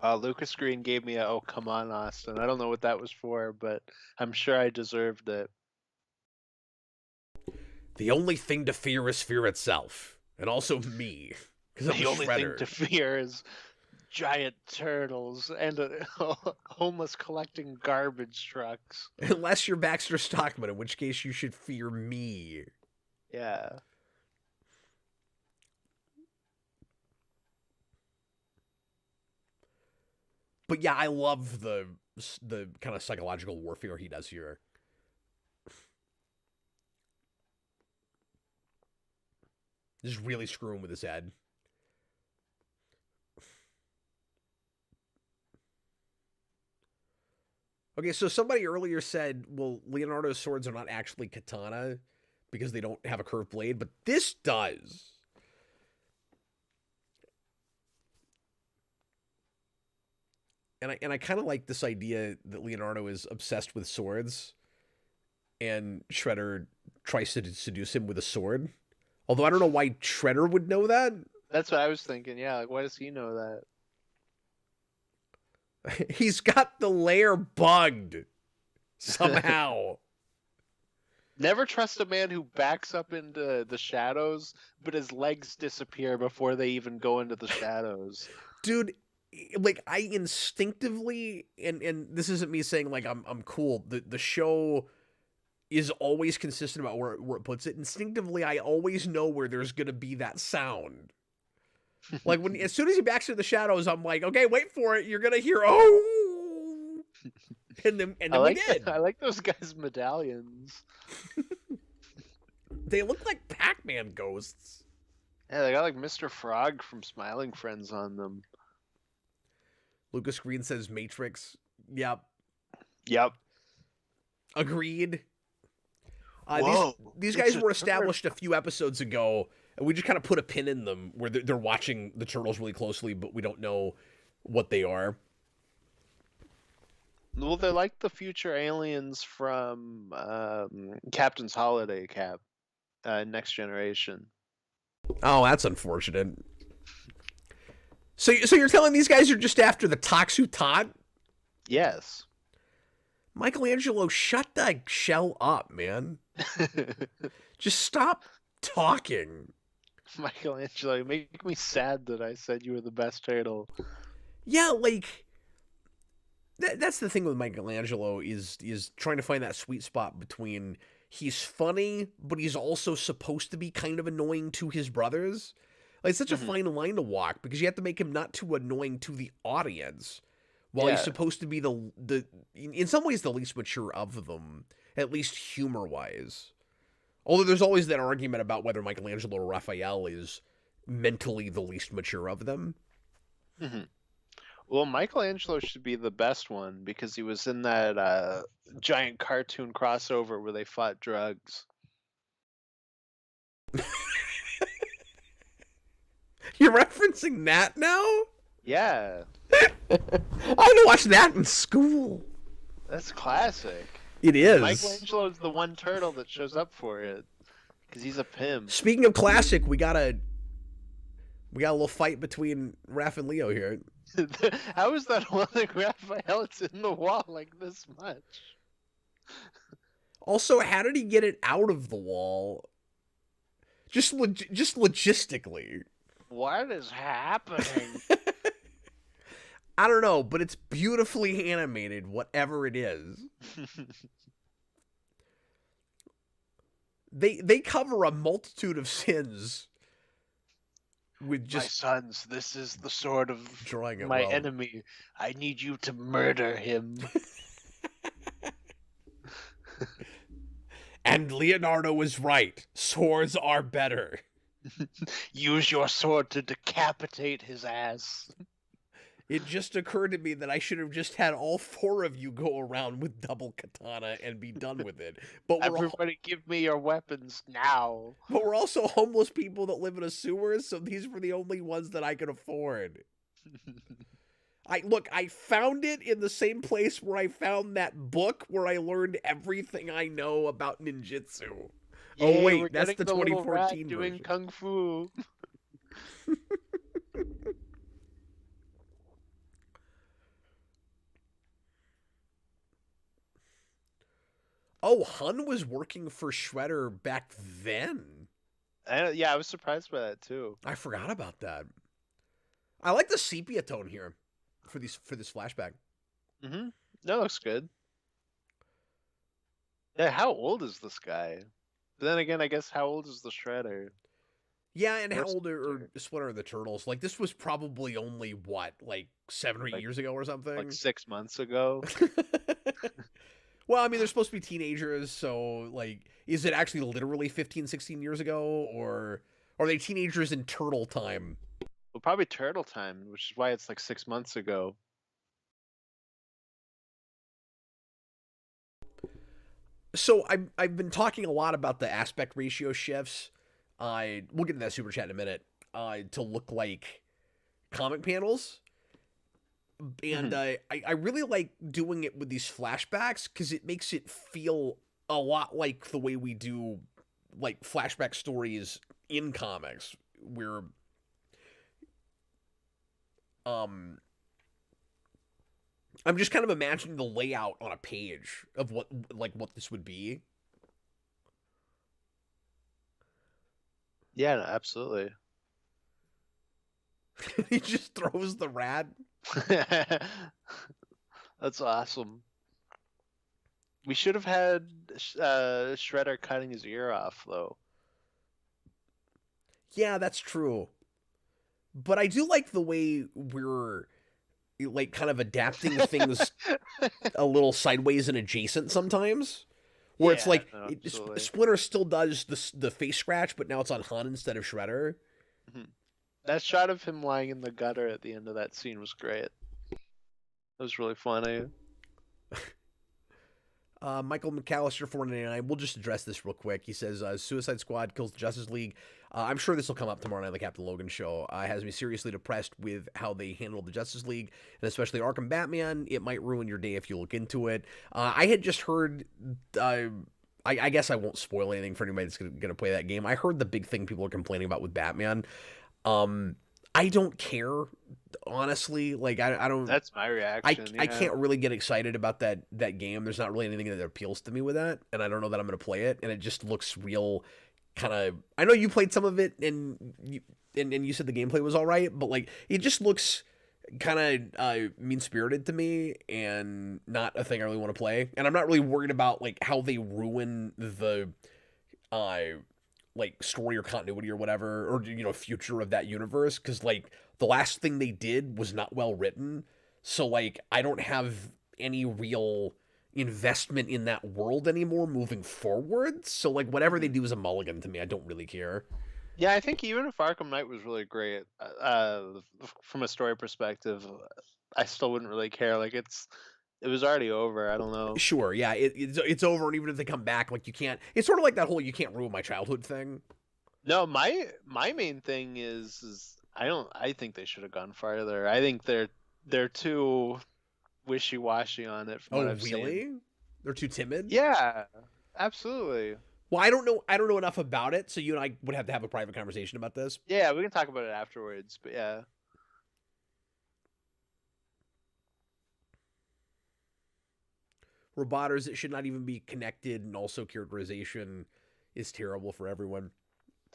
Lucas Green gave me a "Oh come on, Austin." I don't know what that was for, but I'm sure I deserved it. The only thing to fear is fear itself, and also me, because I'm The only thing Shredder. to fear is giant turtles and homeless collecting garbage trucks. Unless you're Baxter Stockman, in which case you should fear me. Yeah. But yeah, I love the kind of psychological warfare he does here. Just really screwing with his head. Okay, so somebody earlier said, well, Leonardo's swords are not actually katana because they don't have a curved blade, but this does. And I kind of like this idea that Leonardo is obsessed with swords and Shredder tries to seduce him with a sword. Although I don't know why Shredder would know that. That's what I was thinking. Yeah, like why does he know that? He's got the lair bugged somehow. Never trust a man who backs up into the shadows, but his legs disappear before they even go into the shadows. Dude, like I instinctively, and this isn't me saying like I'm cool. The show is always consistent about where it puts it. Instinctively, I always know where there's gonna be that sound. Like when as soon as he backs into the shadows, I'm like, okay, wait for it. You're gonna hear oh, and then we did. I like those guys' medallions. They look like Pac-Man ghosts. Yeah, they got like Mr. Frog from Smiling Friends on them. Lucas Green says Matrix. Yep. Agreed. Whoa, these guys were established a few episodes ago, and we just kind of put a pin in them where they're watching the turtles really closely, but we don't know what they are. Well, they're like the future aliens from Captain's Holiday Next Generation. Oh, that's unfortunate. So you're telling these guys are just after the Toxu Tot? Yes. Michelangelo, shut the shell up, man. Just stop talking. Michelangelo, you make me sad that I said you were the best turtle. Yeah, like that's the thing with Michelangelo is trying to find that sweet spot between he's funny, but he's also supposed to be kind of annoying to his brothers. Like it's such a fine line to walk because you have to make him not too annoying to the audience, while he's supposed to be the in some ways the least mature of them, at least humor wise. Although there's always that argument about whether Michelangelo or Raphael is mentally the least mature of them. Mm-hmm. Well, Michelangelo should be the best one because he was in that giant cartoon crossover where they fought drugs. You're referencing that now? Yeah. I had to watch that in school. That's classic. It is. Michelangelo's the one turtle that shows up for it because he's a pimp. Speaking of classic, we got a little fight between Raph and Leo here. How is that holding Raphael? It's in the wall like this much. Also, how did he get it out of the wall? Just logistically. What is happening? I don't know, but it's beautifully animated, whatever it is. They cover a multitude of sins with just my sons, this is the sword of drawing it my well. enemy. I need you to murder him. And Leonardo was right. Swords are better. Use your sword to decapitate his ass. It just occurred to me that I should have just had all four of you go around with double katana and be done with it. But everybody give me your weapons now. But we're also homeless people that live in a sewer, so these were the only ones that I could afford. I found it in the same place where I found that book where I learned everything I know about ninjutsu. Yeah, oh wait, that's the little 2014 rat version. doing kung fu. Oh, Hun was working for Shredder back then. Yeah, I was surprised by that too. I forgot about that. I like the sepia tone here for this flashback. Mm-hmm. That looks good. Yeah, how old is this guy? But then again, I guess how old is the Shredder? Yeah, and how old are Splinter and the Turtles? Like, this was probably only, what, like 7 or 8 years ago or something? Like 6 months ago? Well, I mean, they're supposed to be teenagers, so, like, is it actually literally 15, 16 years ago? Or are they teenagers in turtle time? Well, probably turtle time, which is why it's like 6 months ago. So I've been talking a lot about the aspect ratio shifts. We'll get into that super chat in a minute. To look like comic panels, and I really like doing it with these flashbacks because it makes it feel a lot like the way we do like flashback stories in comics, where I'm just kind of imagining the layout on a page of what this would be. Yeah, absolutely. He just throws the rat. That's awesome. We should have had Shredder cutting his ear off, though. Yeah, that's true. But I do like the way we're like kind of adapting things a little sideways and adjacent sometimes. Where it's Yeah, like no, absolutely. Splinter still does the face scratch, but now it's on Hun instead of Shredder. Mhm. That shot of him lying in the gutter at the end of that scene was great. It was really funny. Michael McAllister 499. We'll just address this real quick. He says Suicide Squad kills the Justice League. I'm sure this will come up tomorrow night on the Captain Logan show. Has me seriously depressed with how they handled the Justice League, and especially Arkham Batman. It might ruin your day if you look into it. I had just heard. I guess I won't spoil anything for anybody that's going to play that game. I heard the big thing people are complaining about with Batman. I don't care, honestly. Like I don't. That's my reaction. I Yeah. can't really get excited about that game. There's not really anything that appeals to me with that, and I don't know that I'm going to play it. And it just looks real, kind of. I know you played some of it, and you said the gameplay was all right, but like it just looks kind of mean spirited to me, and not a thing I really want to play. And I'm not really worried about like how they ruin the uh like story or continuity or whatever, or future of that universe, because like the last thing they did was not well written. So like I don't have any real investment in that world anymore moving forward. So like whatever they Mhm. do is a mulligan to me. I don't really care. Yeah, I think even if Arkham Knight was really great, from a story perspective, I still wouldn't really care. Like it was already over. I don't know. Sure, yeah, it's over, and even if they come back, like you can't. It's sort of like that whole "you can't ruin my childhood" thing. No, my main thing is I think they should have gone farther. I think they're too wishy-washy on it from Oh, what I've seen. really? They're too timid. Yeah, absolutely. Well, I don't know. I don't know enough about it, so you and I would have to have a private conversation about this. Yeah, we can talk about it afterwards, but yeah. Robotters that should not even be connected, and also characterization is terrible for everyone.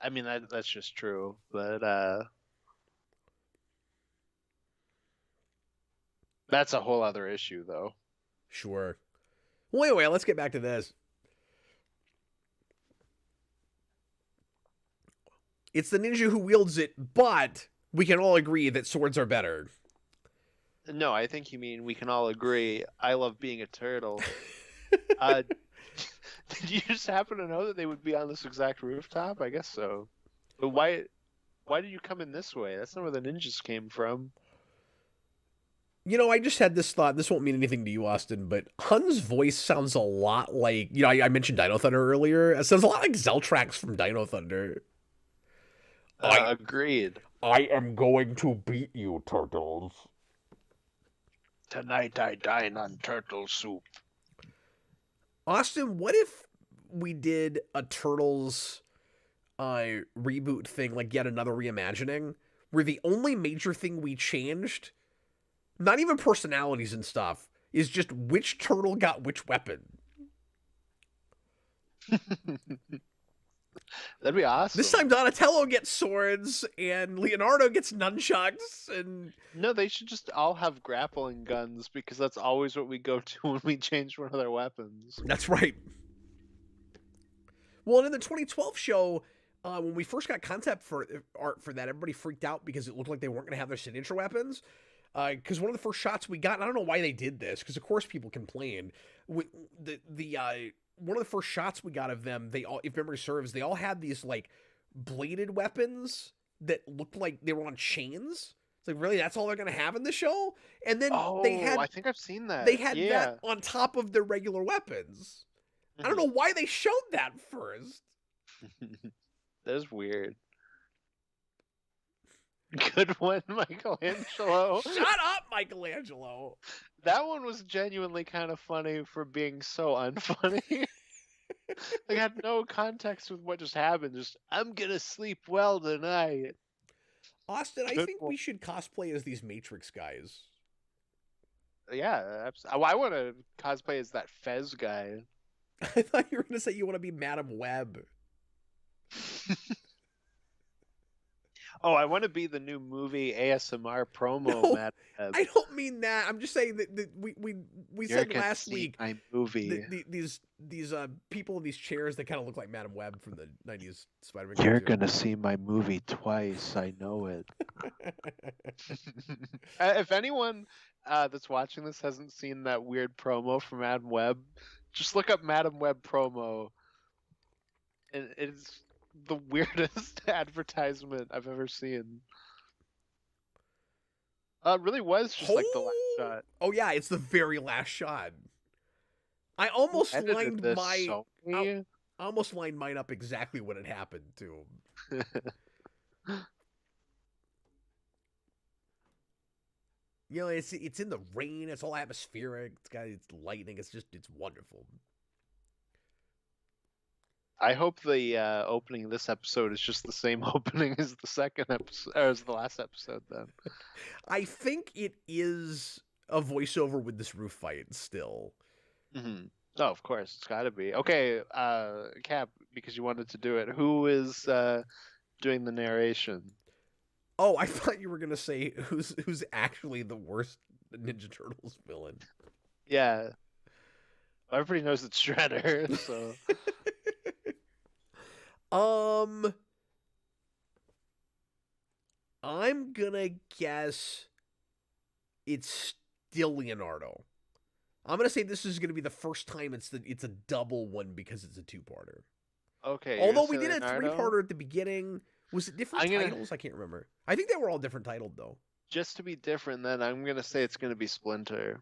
I mean that's just true, but that's a whole other issue though. Sure. Well, anyway, let's get back to this. It's the ninja who wields it, but we can all agree that swords are better. No, I think you mean we can all agree I love being a turtle. Uh did you just happen to know that they would be on this exact rooftop? I guess so. But why did you come in this way? That's not where the ninjas came from. I just had this thought. This won't mean anything to you, Austin, but Hun's voice sounds a lot like, I mentioned Dino Thunder earlier. It sounds a lot like Zeltrax from Dino Thunder. Agreed. I am going to beat you, turtles. Tonight I dine on turtle soup. Austin, what if we did a Turtles reboot thing, like yet another reimagining, where the only major thing we changed, not even personalities and stuff, is just which turtle got which weapon? That'd be awesome. This time Donatello gets swords and Leonardo gets nunchucks, and No, they should just all have grappling guns because that's always what we go to when we change one of their weapons. that's right. Well, and in the 2012 show, when we first got concept for art for that, everybody freaked out because it looked like they weren't going to have their signature weapons. Because one of the first shots we got, and I don't know why they did this, because of course people complained. One of the first shots we got of them, they all, if memory serves, they all had these like bladed weapons that looked like they were on chains. It's like, really, that's all they're gonna have in the show? And then Oh, I think I've seen that. they had Yeah. that on top of their regular weapons. I don't Mhm. know why they showed that first. That is weird. Good one, Michelangelo. Shut up, Michelangelo. That one was genuinely kind of funny for being so unfunny. Like, I had no context with what just happened. Just, I'm gonna sleep well tonight. Austin, I Good think one. we should cosplay as these Matrix guys. Yeah, I want to cosplay as that Fez guy. I thought you were going to say you want to be Madam Web. Oh, I want to be the new movie ASMR promo, No, Matt. I don't mean that. I'm just saying that we You're said gonna last see week my movie. these people in these chairs that kind of look like Madam Web from the '90s Spider-Man You're cartoon. gonna see my movie twice. I know it. If anyone that's watching this hasn't seen that weird promo from Madam Web, just look up Madam Web promo, and it's the weirdest advertisement I've ever seen. It really was just like the last shot. Oh yeah, it's the very last shot. I Who almost edited lined this? my I Sony? almost lined mine up exactly when it happened too. You know, it's in the rain. It's all atmospheric. It's lightning. It's wonderful. I hope the opening of this episode is just the same opening as the second episode, or as the last episode. Then I think it is a voiceover with this roof fight still. mm-hmm. Oh, of course, it's got to be. Okay, Cap, because you wanted to do it. Who is doing the narration? Oh, I thought you were gonna say who's actually the worst Ninja Turtles villain. Yeah, everybody knows it's Shredder. So I'm gonna guess it's still Leonardo. I'm gonna say this is gonna be the first time it's a double one because it's a two-parter. okay, Although we did a Leonardo? three-parter at the beginning. Was it different I'm gonna- titles? I can't remember. I think they were all different titled though. Just to be different, then I'm gonna say it's gonna be Splinter.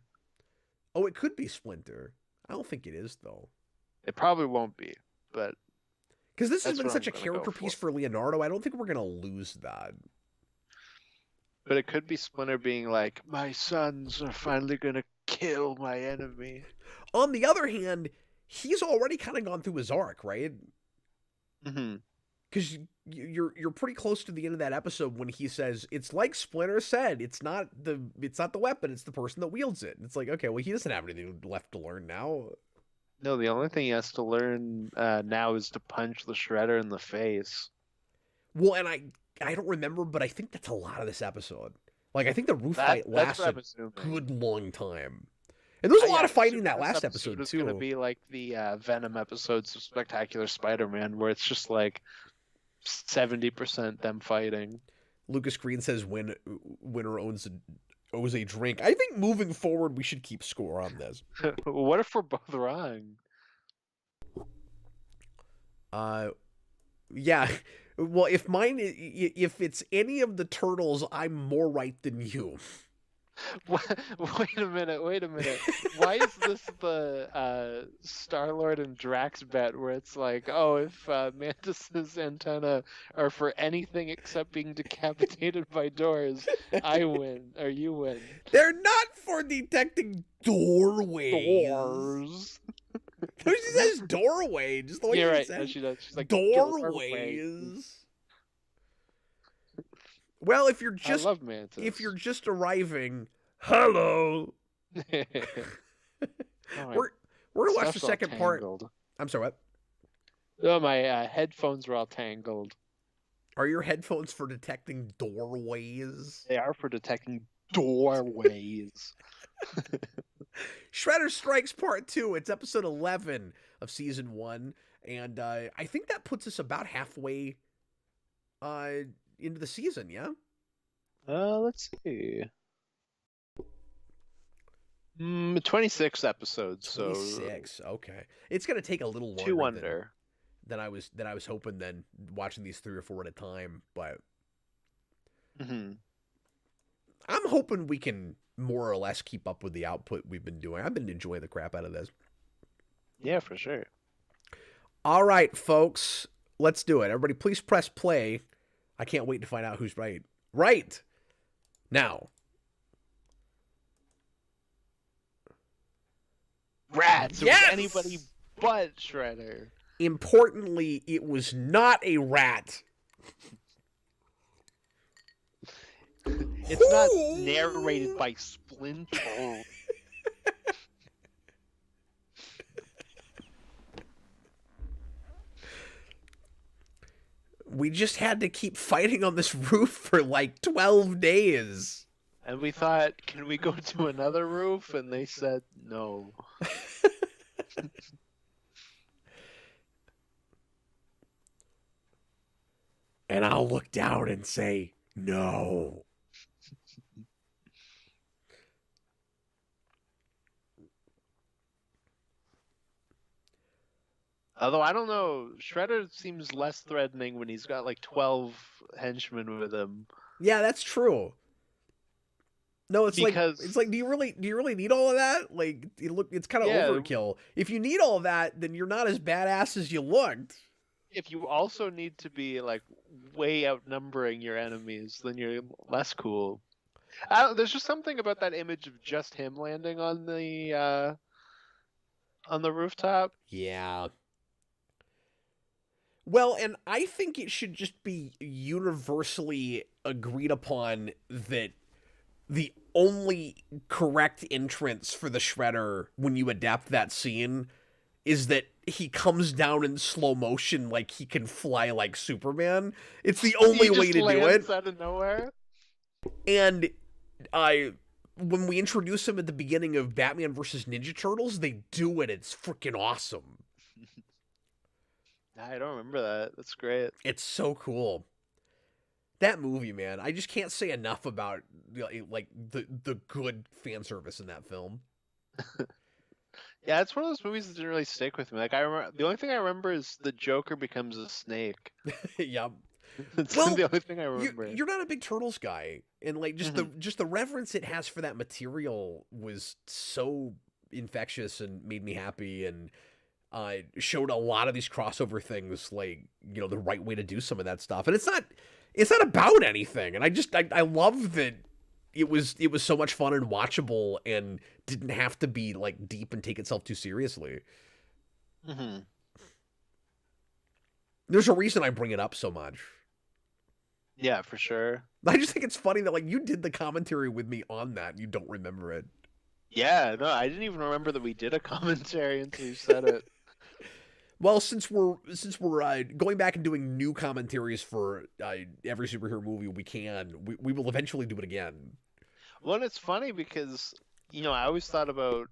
Oh, it could be Splinter. I don't think it is though. It probably won't be, but Because this has That's been what such a I'm gonna character go piece for. for Leonardo, I don't think we're gonna lose that. it could be Splinter being like, "My sons are finally gonna kill my enemy." On the other hand, he's already kind of gone through his arc, right? Mm-hmm. Because you're pretty close to the end of that episode when he says it's like Splinter said, it's not the weapon, it's the person that wields it. And it's like, okay, well, he doesn't have anything left to learn now. No, the only thing he has to learn now is to punch the Shredder in the face. Well, and I don't remember, but I think that's a lot of this episode. Like, I think the roof fight That's lasts what a I'm assuming. good long time. And there's a lot of fighting that last episode It's too. gonna be like the Venom episodes of Spectacular Spider-Man, where it's just like 70% them fighting. Lucas Green says winner owes a drink. I think moving forward we should keep score on this. What if we're both wrong? Yeah. Well, if it's any of the turtles, I'm more right than you. Wait a minute. Why is this the Star-Lord and Drax bet where it's like, oh, if Mantis's antenna are for anything except being decapitated by doors, I win, or you win. They're not for detecting doorways. Doors. She says doorway, just the way You're she right. said. No, she does. She's like Doorways. Well, if you're I just love Mantis. arriving, hello. Oh, We're gonna watch the stuff's all second part. tangled. I'm sorry, what? Oh, my headphones are all tangled. Are your headphones for detecting doorways? They are for detecting doorways. Shredder Strikes Part 2. It's episode 11 of season 1. And I think that puts us about halfway into the season, yeah? Let's see. 26 episodes. 26. So Okay. It's going to take a little longer two under. than I was hoping than watching these 3 or 4 at a time, but Mm-hmm. I'm hoping we can more or less keep up with the output we've been doing. I've been enjoying the crap out of this. Yeah, for sure. All right, folks, let's do it. Everybody, please press play. I can't wait to find out who's right. Right now. Rats. Yes! It was anybody but Shredder. Importantly, it was not a rat. It's not narrated by Splinter. we just had to keep fighting on this roof for like 12 days. And we thought, can we go to another roof? And they said no. And I'll look down and say, no. Although I don't know, Shredder seems less threatening when he's got like 12 henchmen with him. Yeah, that's true. No, it's Because like do you really need all of that? Like it's kind of overkill. If you need all of that, then you're not as badass as you looked. if you also need to be like way outnumbering your enemies, then you're less cool. There's just something about that image of just him landing on the rooftop. Yeah. Well, and I think it should just be universally agreed upon that the only correct entrance for the Shredder when you adapt that scene is that he comes down in slow motion like he can fly like Superman. It's the only way to do it. Out of nowhere. And when we introduce him at the beginning of Batman vs. Ninja Turtles, they do it. It's freaking awesome. I don't remember that. That's great. It's so cool. That movie, man, I just can't say enough about like the good fan service in that film. Yeah, it's one of those movies that didn't really stick with me. Like I remember, the only thing I remember is the Joker becomes a snake. Yep. That's the only thing I remember. You're not a big Turtles guy, and like just the reverence it has for that material was so infectious and made me happy, and showed a lot of these crossover things, like the right way to do some of that stuff. And it's not about anything, and I love that it was so much fun and watchable and didn't have to be like deep and take itself too seriously. Mm-hmm. There's a reason I bring it up so much. Yeah, for sure. I just think it's funny that like you did the commentary with me on that and you don't remember it. Yeah, no, I didn't even remember that we did a commentary until you said it. Well, since we're going back and doing new commentaries for every superhero movie we will eventually do it again. Well, and it's funny because I always thought about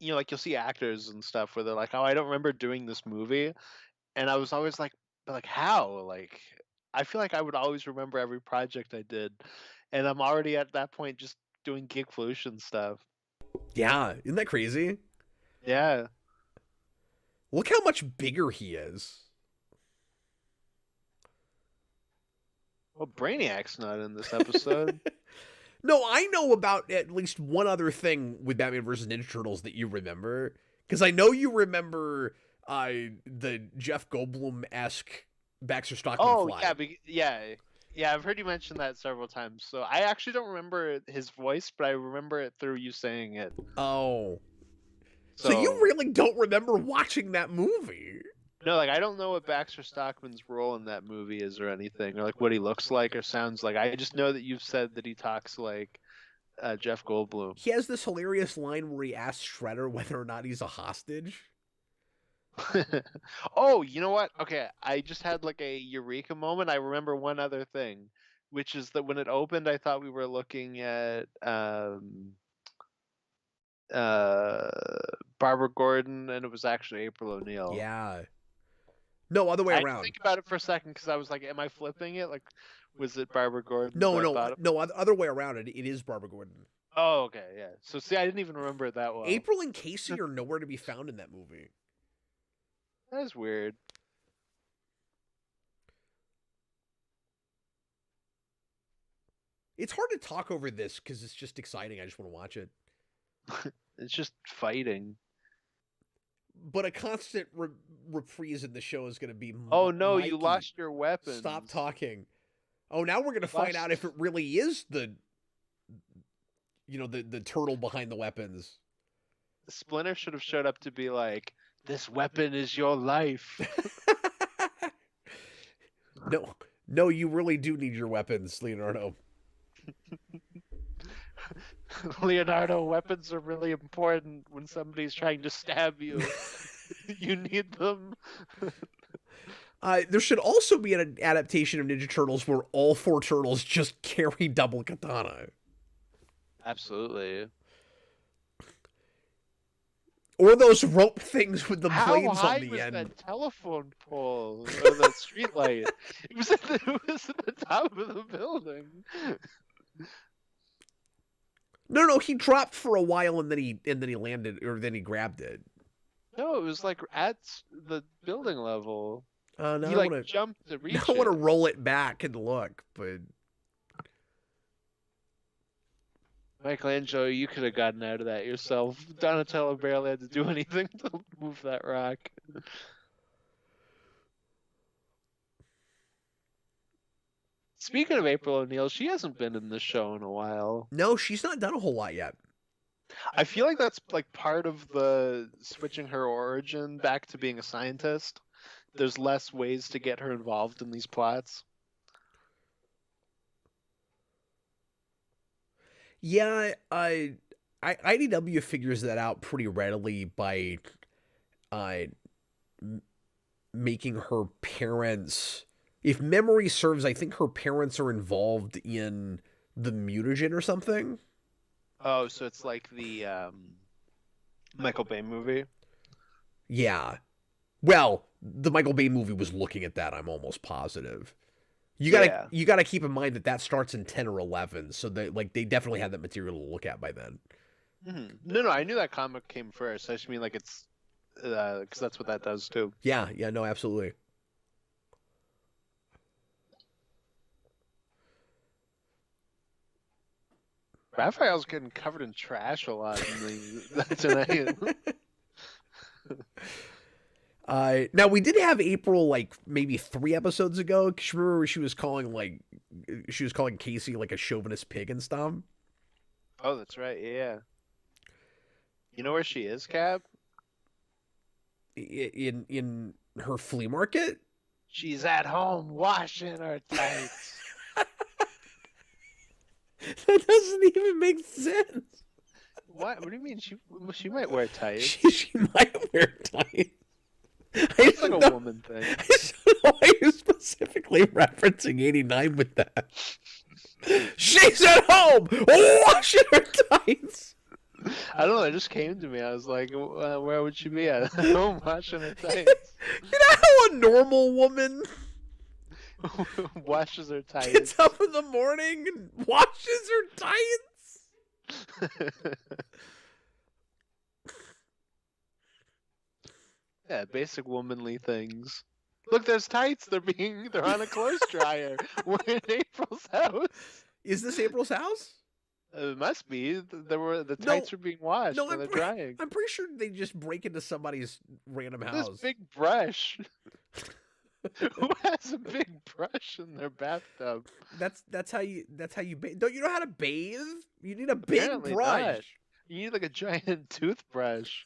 like you'll see actors and stuff where they're like, "Oh, I don't remember doing this movie," and I was always like, how? Like, I feel like I would always remember every project I did, and I'm already at that point just doing Geekvolution stuff. Yeah, isn't that crazy? Yeah. Look how much bigger he is. Well, Brainiac's not in this episode. No, I know about at least one other thing with Batman vs. Ninja Turtles that you remember. Because I know you remember the Jeff Goldblum-esque Baxter Stockman fly. Oh, yeah. Yeah, I've heard you mention that several times. So I actually don't remember his voice, but I remember it through you saying it. Oh. So you really don't remember watching that movie? No, like I don't know what Baxter Stockman's role in that movie is or anything, or like what he looks like or sounds like. I just know that you've said that he talks like Jeff Goldblum. He has this hilarious line where he asks Shredder whether or not he's a hostage. Oh, you know what? Okay, I just had like a eureka moment. I remember one other thing, which is that when it opened, I thought we were looking at Barbara Gordon, and it was actually April O'Neil. Yeah. No, other way around. I had to think about it for a second because I was like, am I flipping it? Like, was it Barbara Gordon? No, other way around. It is Barbara Gordon. Oh, okay, yeah. So see, I didn't even remember it that well. April and Casey are nowhere to be found in that movie. That is weird. It's hard to talk over this because it's just exciting. I just want to watch it. It's just fighting. But a constant reprise in the show is going to be. Oh no, Mikey, you lost your weapon. Stop talking. Oh, now we're going to find out if it really is the turtle behind the weapons. Splinter should have showed up to be like, this weapon is your life. No, you really do need your weapons, Leonardo. Leonardo, weapons are really important when somebody's trying to stab you. You need them. There should also be an adaptation of Ninja Turtles where all 4 turtles just carry double katana. Absolutely. Or those rope things with the How blades high on the was end. that telephone pole or the street light? It was at the top of the building. No, he dropped for a while and then he landed, or then he grabbed it. No, it was like at the building level. No, He like jumped to reach I want to it. roll it back and look, but Michelangelo, you could have gotten out of that yourself. Donatello barely had to do anything to move that rock. Speaking of April O'Neil, she hasn't been in the show in a while. no, she's not done a whole lot yet. I feel like that's like part of the switching her origin back to being a scientist. There's less ways to get her involved in these plots. Yeah, IDW figures that out pretty readily by making her parents. If memory serves, I think her parents are involved in the mutagen or something. Oh, so it's like the Michael Bay movie? Yeah. Well, the Michael Bay movie was looking at that, I'm almost positive. You gotta keep in mind that starts in 10 or 11, so they definitely had that material to look at by then. Mm-hmm. No, I knew that comic came first. I just mean like it's because that's what that does too. Yeah, no, absolutely. Raphael's getting covered in trash a lot tonight. Now we did have April like maybe 3 episodes ago. Cause remember she was calling Casey like a chauvinist pig and stuff. Oh, that's right. Yeah. You know where she is, Cap? In her flea market. She's at home washing her tights. That doesn't even make sense. What do you mean? She might wear tights. She might wear tights. It's like a woman thing. I just don't know why you're specifically referencing 89 with that. She's at home washing her tights. I don't know. It just came to me. I was like, where would she be at home washing her tights? You know how a normal woman washes her tights. gets up in the morning and washes her tights? Yeah, basic womanly things. Look, there's tights. They're on a clothes dryer. We're in April's house. Is this April's house? It must be. The tights were being washed and they're drying. I'm pretty sure they just break into somebody's random house. This big brush. Who has a big brush in their bathtub? That's how you bathe. Don't you know how to bathe? You need a big Apparently brush. not. You need like a giant toothbrush.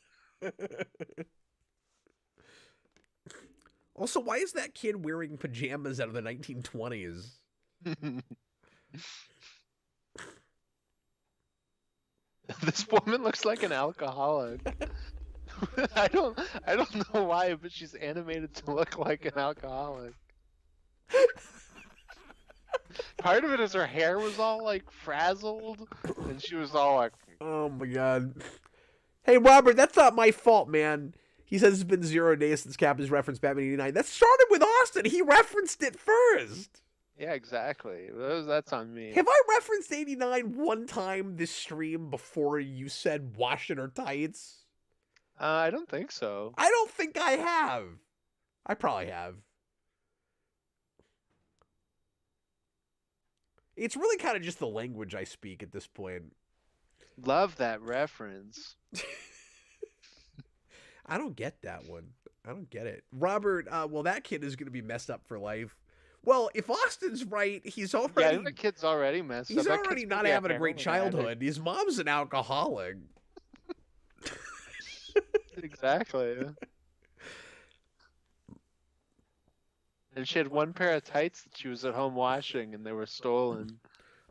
Also, why is that kid wearing pajamas out of the 1920s? This woman looks like an alcoholic. I don't know why, but she's animated to look like an alcoholic. Part of it is her hair was all like frazzled, and she was all like, "Oh my god." Hey Robert, that's not my fault, man. He says it's been 0 days since Cap has referenced Batman 89. That started with Austin. He referenced it first. Yeah, exactly. That's on me. Have I referenced 89 one time this stream before you said washing her tights? I don't think so. I don't think I have. I probably have. It's really kind of just the language I speak at this point. Love that reference. I don't get that one. I don't get it. Robert, well, that kid is going to be messed up for life. Well, if Austin's right, he's already... Yeah, the kid's already messed up. He's already not having a great childhood. His mom's an alcoholic. Exactly. And she had one pair of tights that she was at home washing, and they were stolen.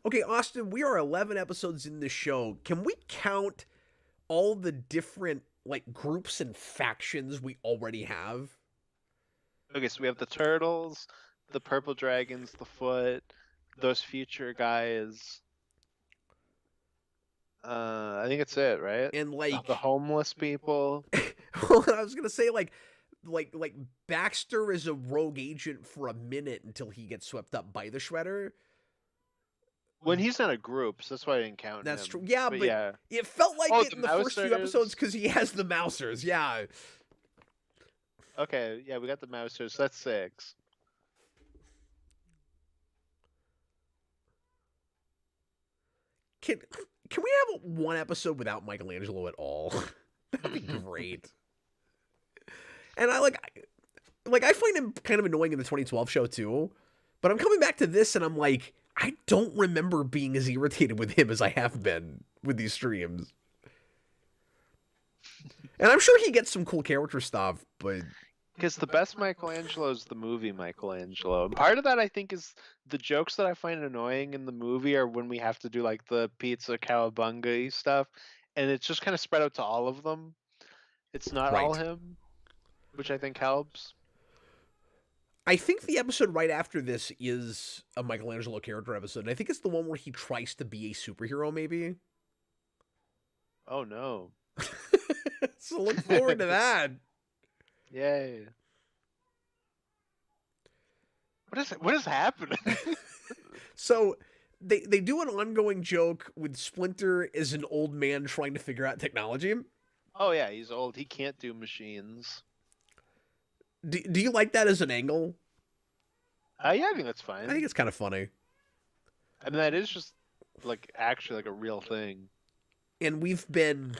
Okay, Austin, we are 11 episodes in this show. Can we count all the different, like, groups and factions we already have? Okay, so we have the turtles, the purple dragons, the foot, those future guys. I think it's it, right? And The like, homeless people. well, I was gonna say like Baxter is a rogue agent for a minute until he gets swept up by the Shredder. When he's not a group, so that's why I didn't count That's him. true. Yeah, But but yeah. it felt like Oh, it the in the first few episodes Mousers. because he has the Mousers. Yeah. Okay, yeah, we got the Mousers. So that's 6. Can can we have one episode without Michelangelo at all? That'd be great. And I find him kind of annoying in the 2012 show too. But I'm coming back to this and I'm like, I don't remember being as irritated with him as I have been with these streams. And I'm sure he gets some cool character stuff, but Because the best Michelangelo is the movie Michelangelo. And part of that, I think, is the jokes that I find annoying in the movie are when we have to do like the pizza cowabunga stuff, and it's just kind of spread out to all of them. It's not all right. him, which I think helps. I think the episode right after this is a Michelangelo character episode. And I think it's the one where he tries to be a superhero, maybe. Oh no! So look forward to that. Yay! What is happening? So they do an ongoing joke with Splinter as an old man trying to figure out technology. Oh yeah, he's old. He can't do machines. Do you like that as an angle? Yeah, I think that's fine. I think it's kind of funny. I mean, that is just like actually like a real thing. And we've been,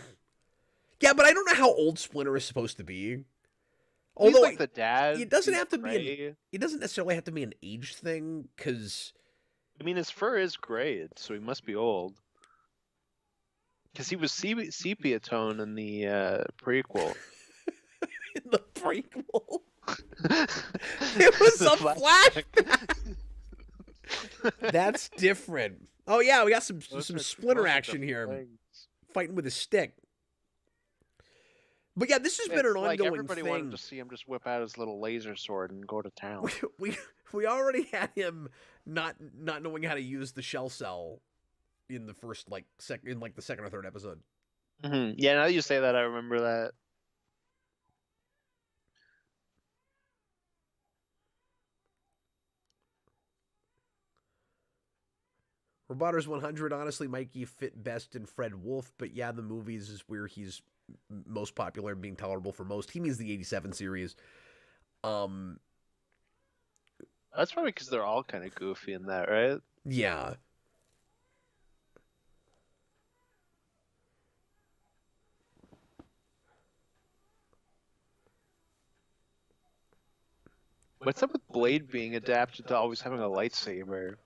yeah, but I don't know how old Splinter is supposed to be. He's Although like the dad. it doesn't he's have to be. gray. It doesn't necessarily have to be an age thing, because I mean, his fur is gray, so he must be old. Because he was sepia tone in the prequel. in the prequel, it was The a flashback. That's different. Oh yeah, we got some Splinter action here, things. fighting with a stick. But yeah, this has been an Like ongoing everybody thing. wanted to see him just whip out his little laser sword and go to town. We already had him not knowing how to use the shell cell in the first the second or third episode. Mm-hmm. Yeah, now that you say that, I remember that. Robotters 100 honestly Mikey fit best in Fred Wolf, but yeah, the movies is where he's most popular and being tolerable for most. He means the 87 series. That's probably because they're all kind of goofy in that, right? Yeah. What's up with Blade being adapted to always having a lightsaber?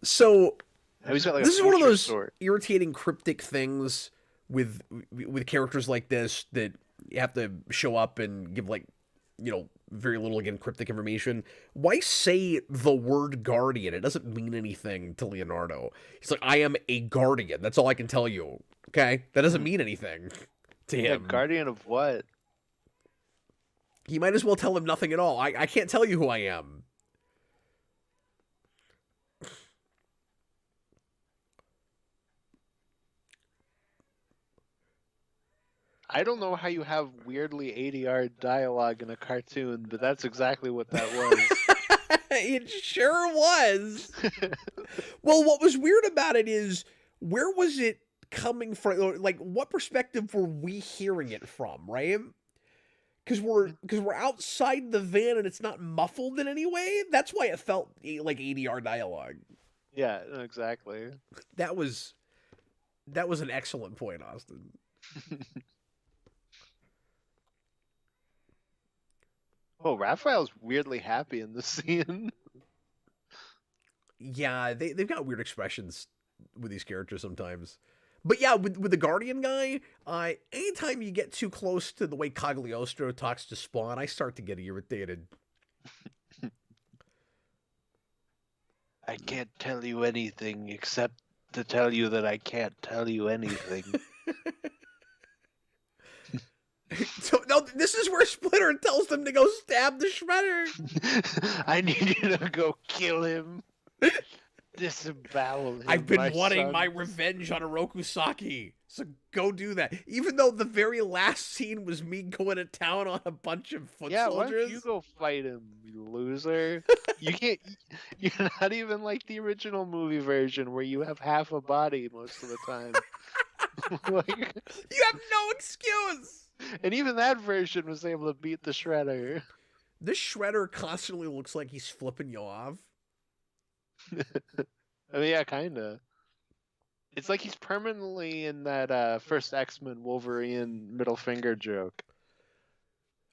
So Now he's got like this is one of those sword. irritating cryptic things with characters like this that you have to show up and give very little, again, cryptic information. Why say the word guardian? It doesn't mean anything to Leonardo. He's like, I am a guardian. That's all I can tell you. Okay? That doesn't mean anything to him. Guardian of what? He might as well tell him nothing at all. I can't tell you who I am. I don't know how you have weirdly ADR dialogue in a cartoon, but that's exactly what that was. It sure was. Well, what was weird about it is, where was it coming from? Like, what perspective were we hearing it from, right? Because we're outside the van and it's not muffled in any way. That's why it felt like ADR dialogue. Yeah, exactly. That was an excellent point, Austin. Oh, Raphael's weirdly happy in this scene. Yeah, they've got weird expressions with these characters sometimes. But yeah, with the Guardian guy, anytime you get too close to the way Cagliostro talks to Spawn, I start to get irritated. I can't tell you anything except to tell you that I can't tell you anything. So no, this is where Splinter tells them to go stab the Shredder. I need you to go kill him. Disembowel him. I've been my wanting son. my revenge on Orokusaki, so go do that. Even though the very last scene was me going to town on a bunch of foot Yeah, why soldiers. don't you go fight him, you loser? You can't. You're not even like the original movie version where you have half a body most of the time. Like, You have no excuse. and even that version was able to beat the Shredder. This Shredder constantly looks like he's flipping you off. I mean, yeah, kinda. It's like he's permanently in that first X-Men Wolverine middle finger joke.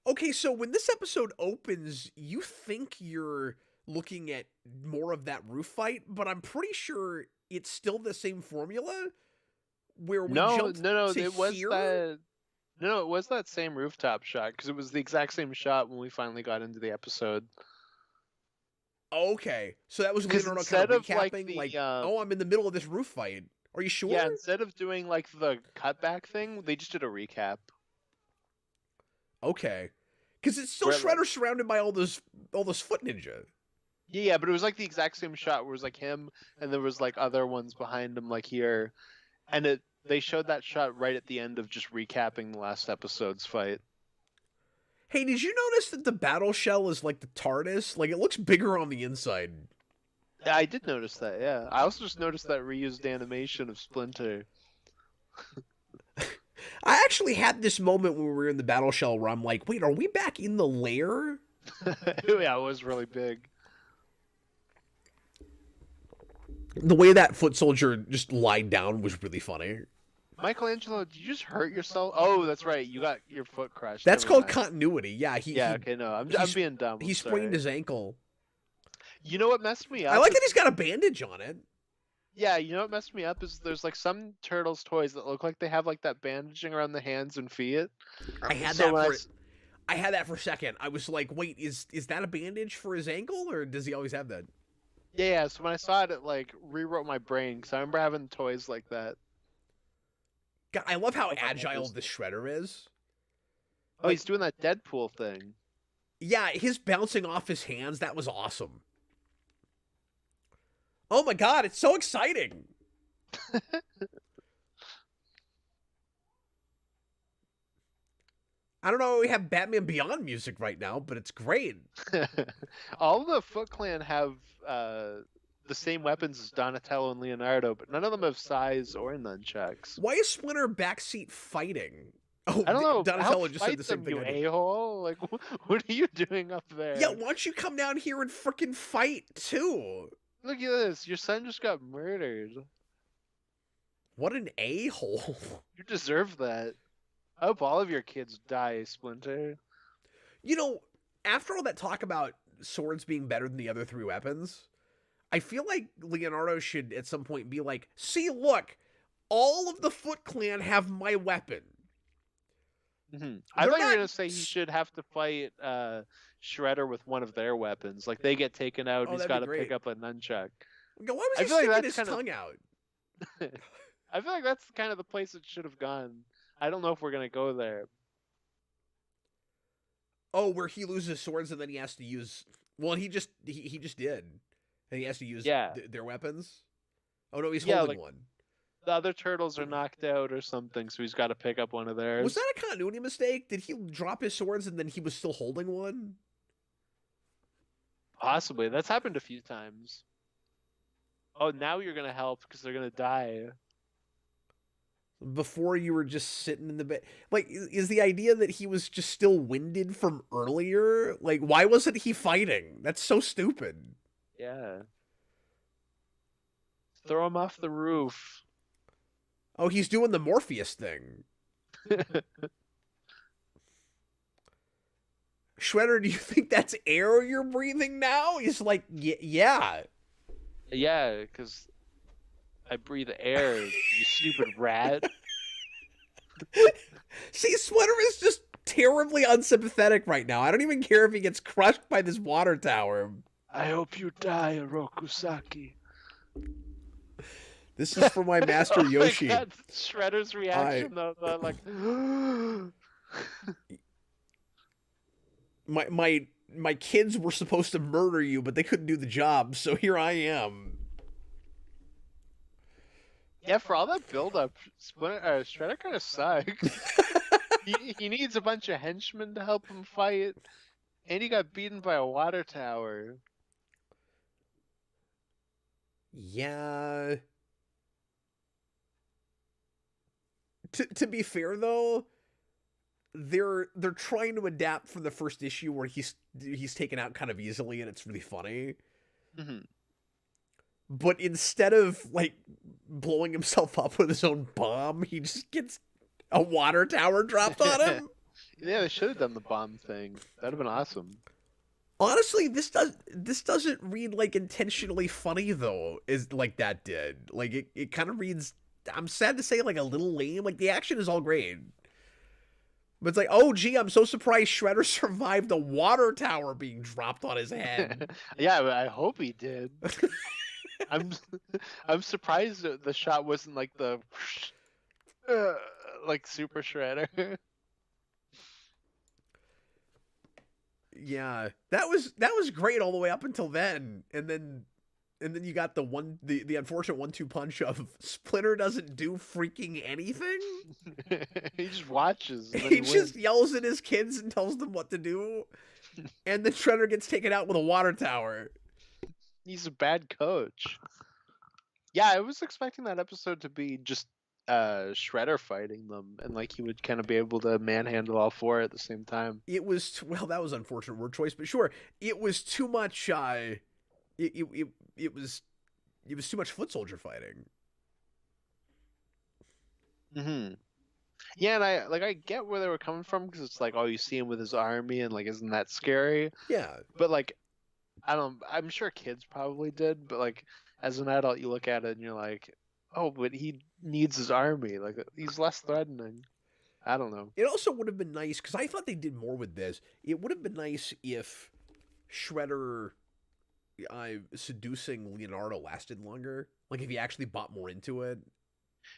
Okay, so when this episode opens, you think you're looking at more of that roof fight, but I'm pretty sure it's still the same formula where we jumped No, to it was here? that. No, it was that same rooftop shot because it was the exact same shot when we finally got into the episode. Okay, so that was 'Cause Leonardo instead kind of of, like, recapping, the, oh, I'm in the middle of this roof fight. Are you sure? Yeah, instead of doing like the cutback thing, they just did a recap. Okay, because it's still Where, like- Shredder surrounded by all this foot ninja. Yeah, but it was like the exact same shot where it was like him and there was like other ones behind him like here. And they showed that shot right at the end of just recapping the last episode's fight. Hey, did you notice that the battle shell is like the TARDIS? Like, it looks bigger on the inside. Yeah, I did notice that, yeah. I also just noticed that reused animation of Splinter. I actually had this moment when we were in the battle shell where I'm like, wait, are we back in the lair? Yeah, it was really big. The way that foot soldier just lied down was really funny. Michelangelo, did you just hurt yourself? Oh, that's right. You got your foot crushed. That's Never called mind. continuity. Yeah, Okay, no. I'm being dumb. He I'm sprained sorry. his ankle. You know what messed me up? I like that he's got a bandage on it. Yeah, you know what messed me up is there's like some Turtles toys that look like they have like that bandaging around the hands and feet. I had So that when for I had that for a second. I was like, wait, is that a bandage for his ankle, or does he always have that? Yeah, so when I saw it, it like rewrote my brain because I remember having toys like that. God, I love how I thought that agile was- this Shredder is. Oh, he's doing that Deadpool thing. Yeah, his bouncing off his hands, that was awesome. Oh my god, it's so exciting. I don't know, we have Batman Beyond music right now, but it's great. All the Foot Clan have the same weapons as Donatello and Leonardo, but none of them have size or nunchucks. Why is Splinter backseat fighting? Oh, I don't know. Donatello Help just said fight the same them, thing. you a-hole. Like, what are you doing up there? Yeah, why don't you come down here and frickin' fight too? Look at this. Your son just got murdered. What an a-hole. You deserve that. I hope all of your kids die, Splinter. You know, after all that talk about swords being better than the other three weapons, I feel like Leonardo should at some point be like, see, look, all of the Foot Clan have my weapon. I They're thought you were not going to say he should have to fight Shredder with one of their weapons. Like, they get taken out and he's that'd got be to pick great. up a nunchuck. Why was I he feel like sticking that's his kinda- tongue out? I feel like that's kind of the place it should have gone. I don't know if we're going to go there. Oh, where he loses swords and then he has to use... Well, he just did. And he has to use their weapons? Oh, no, he's holding one. The other turtles are knocked out or something, so he's got to pick up one of theirs. Was that a continuity mistake? Did he drop his swords and then he was still holding one? Possibly. That's happened a few times. Oh, now you're going to help because they're going to die. Before you were just sitting in the bed. Like, is the idea that he was just still winded from earlier? Like, why wasn't he fighting? That's so stupid. Yeah. Throw him off the roof. Oh, he's doing the Morpheus thing. Shredder, do you think that's air you're breathing now? He's like, yeah. Yeah, because I breathe air, you stupid rat. See, Splinter is just terribly unsympathetic right now. I don't even care if he gets crushed by this water tower. I hope you die, Orokusaki. This is for my master Yoshi. My God, Shredder's reaction, though, like... my kids were supposed to murder you, but they couldn't do the job, so here I am. Yeah, for all that build-up, Shredder kind of sucks. He needs a bunch of henchmen to help him fight, and he got beaten by a water tower. Yeah. To be fair though, they're trying to adapt from the first issue where he's taken out kind of easily and it's really funny. Mm-hmm. But instead of like blowing himself up with his own bomb, he just gets a water tower dropped on him. Yeah, they should have done the bomb thing. That'd have been awesome. Honestly, this doesn't read like intentionally funny though, is like that did. Like it kind of reads, I'm sad to say, like a little lame. Like the action is all great. But it's like, oh gee, I'm so surprised Shredder survived a water tower being dropped on his head. Yeah, but I hope he did. I'm I'm surprised that the shot wasn't like the like Super Shredder. Yeah, that was great all the way up until then, and then you got the unfortunate 1-2 punch of Splinter doesn't do freaking anything. He just watches. And then He just yells at his kids and tells them what to do, and then Shredder gets taken out with a water tower. He's a bad coach. Yeah, I was expecting that episode to be just Shredder fighting them, and like he would kind of be able to manhandle all four at the same time. It was, well, that was unfortunate word choice, but sure, it was too much. It was too much foot soldier fighting. Mm-hmm. Yeah, and I get where they were coming from because it's like, oh, you see him with his army, and like, isn't that scary? Yeah, but like, I'm sure kids probably did, but like, as an adult, you look at it and you're like, oh, but he needs his army. Like, he's less threatening. I don't know. It also would have been nice, because I thought they did more with this. It would have been nice if Shredder seducing Leonardo lasted longer. Like, if he actually bought more into it.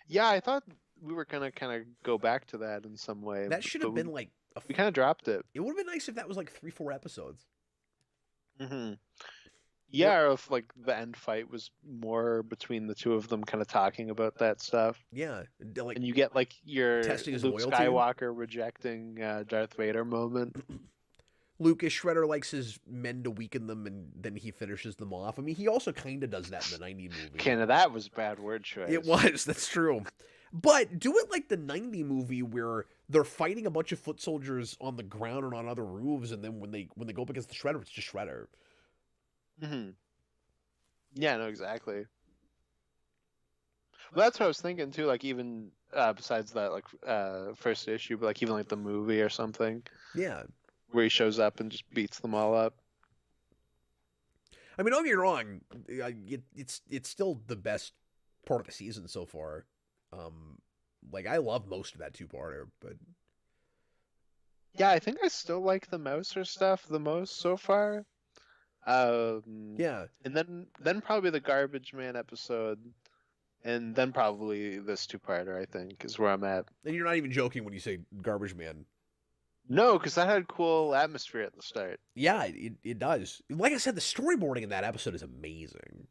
Yeah, I thought we were gonna kind of go back to that in some way. That should have been like we kind of dropped it. It would have been nice if that was like 3-4 episodes. Mm-hmm. Yeah, or if like the end fight was more between the two of them kind of talking about that stuff. Yeah, like, and you get like your testing his Luke loyalty. Skywalker rejecting Darth Vader moment. Lucas Shredder likes his men to weaken them, and then he finishes them off. I mean, he also kind of does that in the 90 movie. Kind of, that was a bad word choice. It was, that's true. But do it like the 90 movie where they're fighting a bunch of foot soldiers on the ground and on other roofs, and then when they go up against the Shredder, it's just Shredder. Mm-hmm. Yeah, no, exactly. Well, that's what I was thinking too. Like even besides that, like first issue, but like even like the movie or something. Yeah. Where he shows up and just beats them all up. I mean, don't get me wrong, it's still the best part of the season so far. Like I love most of that 2-parter, but yeah, I think I still like the Mouser stuff the most so far. Yeah, and then probably the Garbageman episode, and then probably this 2-parter. I think is where I'm at. And you're not even joking when you say Garbageman. No, because that had cool atmosphere at the start. Yeah, it does. Like I said, the storyboarding in that episode is amazing.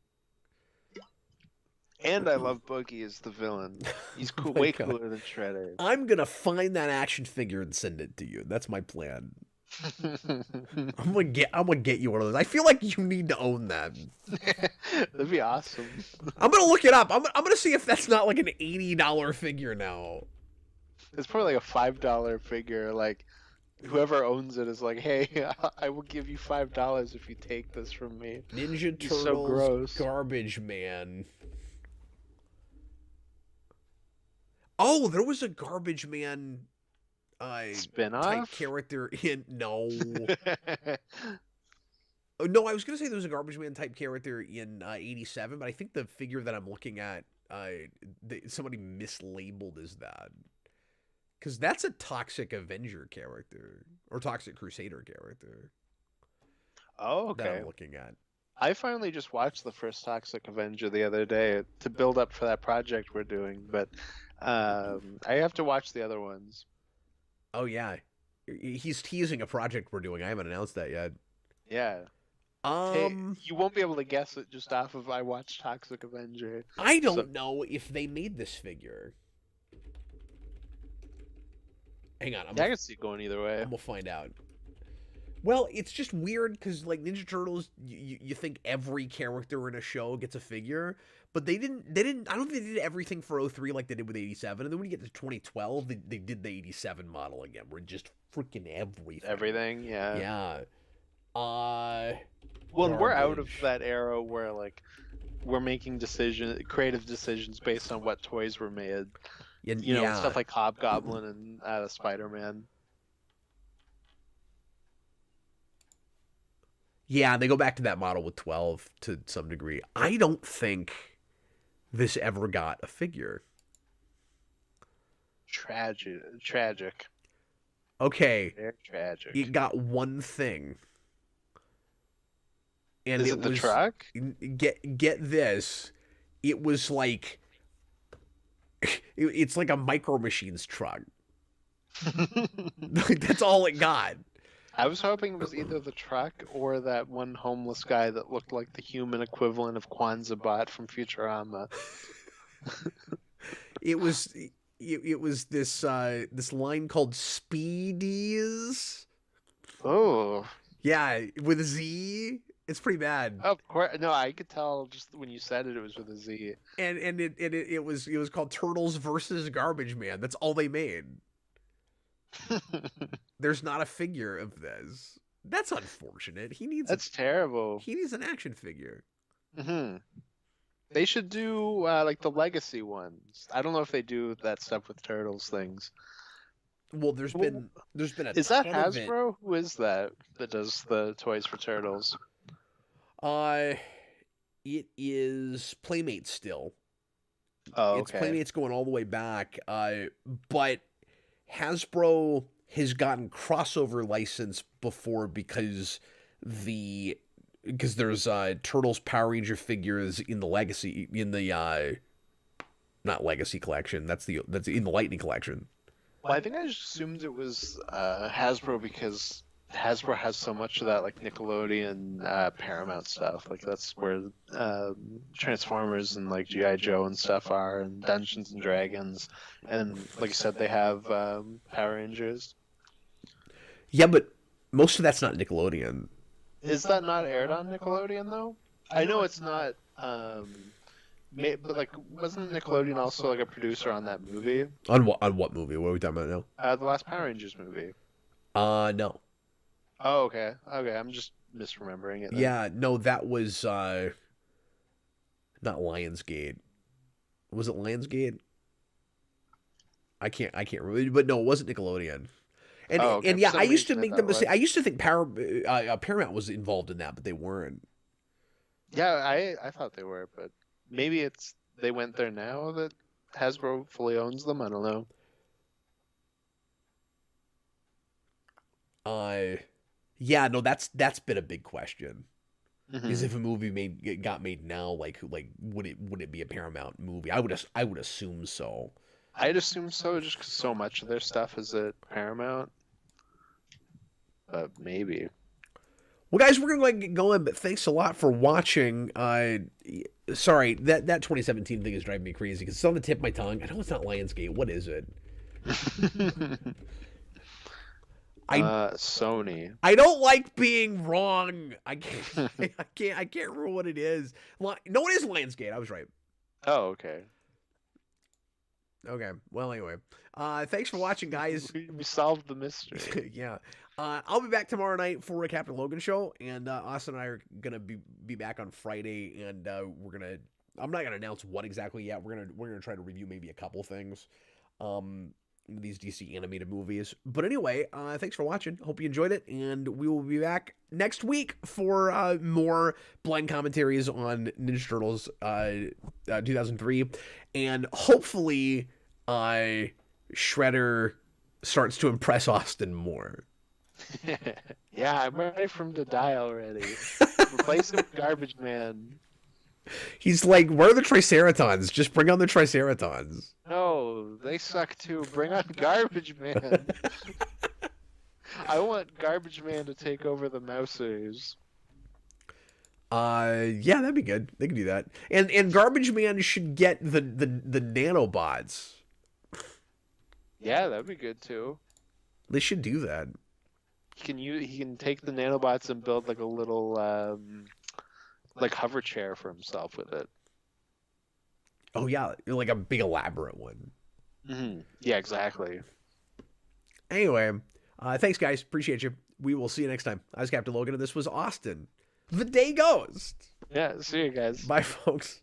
And I love Boogie as the villain. He's cool, way cooler than Shredder. I'm gonna find that action figure and send it to you. That's my plan. I'm gonna get you one of those. I feel like you need to own that. That'd be awesome. I'm gonna look it up. I'm gonna see if that's not like an $80 figure now. It's probably like a $5 figure. Like whoever owns it is like, hey, I will give you $5 if you take this from me. Ninja Turtles, so gross. Garbageman. Oh, there was a Garbageman spin-off type character in no. Oh, no, I was gonna say there was a Garbageman type character in '87, but I think the figure that I'm looking at, somebody mislabeled as that, because that's a Toxic Avenger character or Toxic Crusader character. Oh, okay. That I'm looking at. I finally just watched the first Toxic Avenger the other day to build up for that project we're doing, but I have to watch the other ones. Oh yeah, He's teasing a project we're doing. I haven't announced that yet. Yeah. You won't be able to guess it just off of I watched Toxic Avenger. I don't know if they made this figure. Hang on. I can see it going either way. I'm gonna find out. Well, it's just weird because like Ninja Turtles, you think every character in a show gets a figure, but they didn't. I don't think they did everything for 03 like they did with 87. And then when you get to 2012, they did the 87 model again, where just freaking everything. Everything, yeah. Yeah. Well, we're out of that era where like we're making creative decisions based on what toys were made. You know, stuff like Hobgoblin and Spider-Man. Yeah, they go back to that model with 12 to some degree. I don't think this ever got a figure. Tragic. Okay. Very tragic. It got one thing. And Is it the truck? Get this. It was like it's like a Micro Machines truck. That's all it got. I was hoping it was either the truck or that one homeless guy that looked like the human equivalent of Kwanzaa Bot from Futurama. It was this line called Speedies. Oh. Yeah, with a Z. It's pretty bad. Of course, no, I could tell just when you said it was with a Z. And it was called Turtles versus Garbageman. That's all they made. There's not a figure of this. That's unfortunate. That's terrible. He needs an action figure. Mm-hmm. They should do like the legacy ones. I don't know if they do that stuff with Turtles things. Well, there's been a Is that Hasbro? Who is that does the toys for Turtles? It is Playmates still. Oh, okay. It's Playmates going all the way back. But Hasbro has gotten crossover license before because there's Turtles Power Ranger figures in the Legacy not Legacy collection. That's in the Lightning collection. Well, I think I just assumed it was Hasbro because Hasbro has so much of that, like Nickelodeon, Paramount stuff. Like that's where Transformers and like G.I. Joe and stuff are, and Dungeons and Dragons, and like you said, they have Power Rangers. Yeah, but most of that's not Nickelodeon. Is that not aired on Nickelodeon though? I know it's not. But like, wasn't Nickelodeon also like a producer on that movie? On what movie? What are we talking about now? The last Power Rangers movie. No. Oh, okay. Okay, I'm just misremembering it then. Yeah, no, that was not Lionsgate. Was it Lionsgate? I can't remember, but no, it wasn't Nickelodeon. And okay. and yeah, I used to make the mistake. I used to think Paramount was involved in that, but they weren't. Yeah, I thought they were, but maybe they went there now that Hasbro fully owns them. I don't know. Yeah, no, that's been a big question. Mm-hmm. Is if a movie got made now, like would it be a Paramount movie? I would assume so. I'd assume so, just because so much of their stuff is at Paramount. But maybe. Well, guys, we're gonna get going, but thanks a lot for watching. Sorry, that 2017 thing is driving me crazy because it's on the tip of my tongue. I know it's not Lionsgate. What is it? Sony. I don't like being wrong. I can't remember what it is. No, it is Lionsgate. I was right. Oh, okay. Okay. Well, anyway, thanks for watching, guys. We solved the mystery. Yeah. I'll be back tomorrow night for a Captain Logan show, and Austin and I are gonna be back on Friday, and I'm not gonna announce what exactly yet. We're gonna try to review maybe a couple things. These DC animated movies. But anyway, thanks for watching. Hope you enjoyed it, and we will be back next week for more blind commentaries on Ninja Turtles 2003, and hopefully Shredder starts to impress Austin more. Yeah, I'm ready for him to die already. Replace him with Garbageman. He's like, where are the Triceratons? Just bring on the Triceratons. No, they suck too. Bring on Garbageman. I want Garbage Man to take over the Mousers. Yeah, that'd be good. They could do that. And Garbage Man should get the nanobots. Yeah, that'd be good too. They should do that. He can take the nanobots and build like a little like hover chair for himself with it. Oh yeah, like a big elaborate one. Yeah, exactly. Anyway, thanks guys. Appreciate you. We will see you next time. I was Captain Logan, and this was Austin, the Day Ghost. Yeah, see you guys. Bye, folks.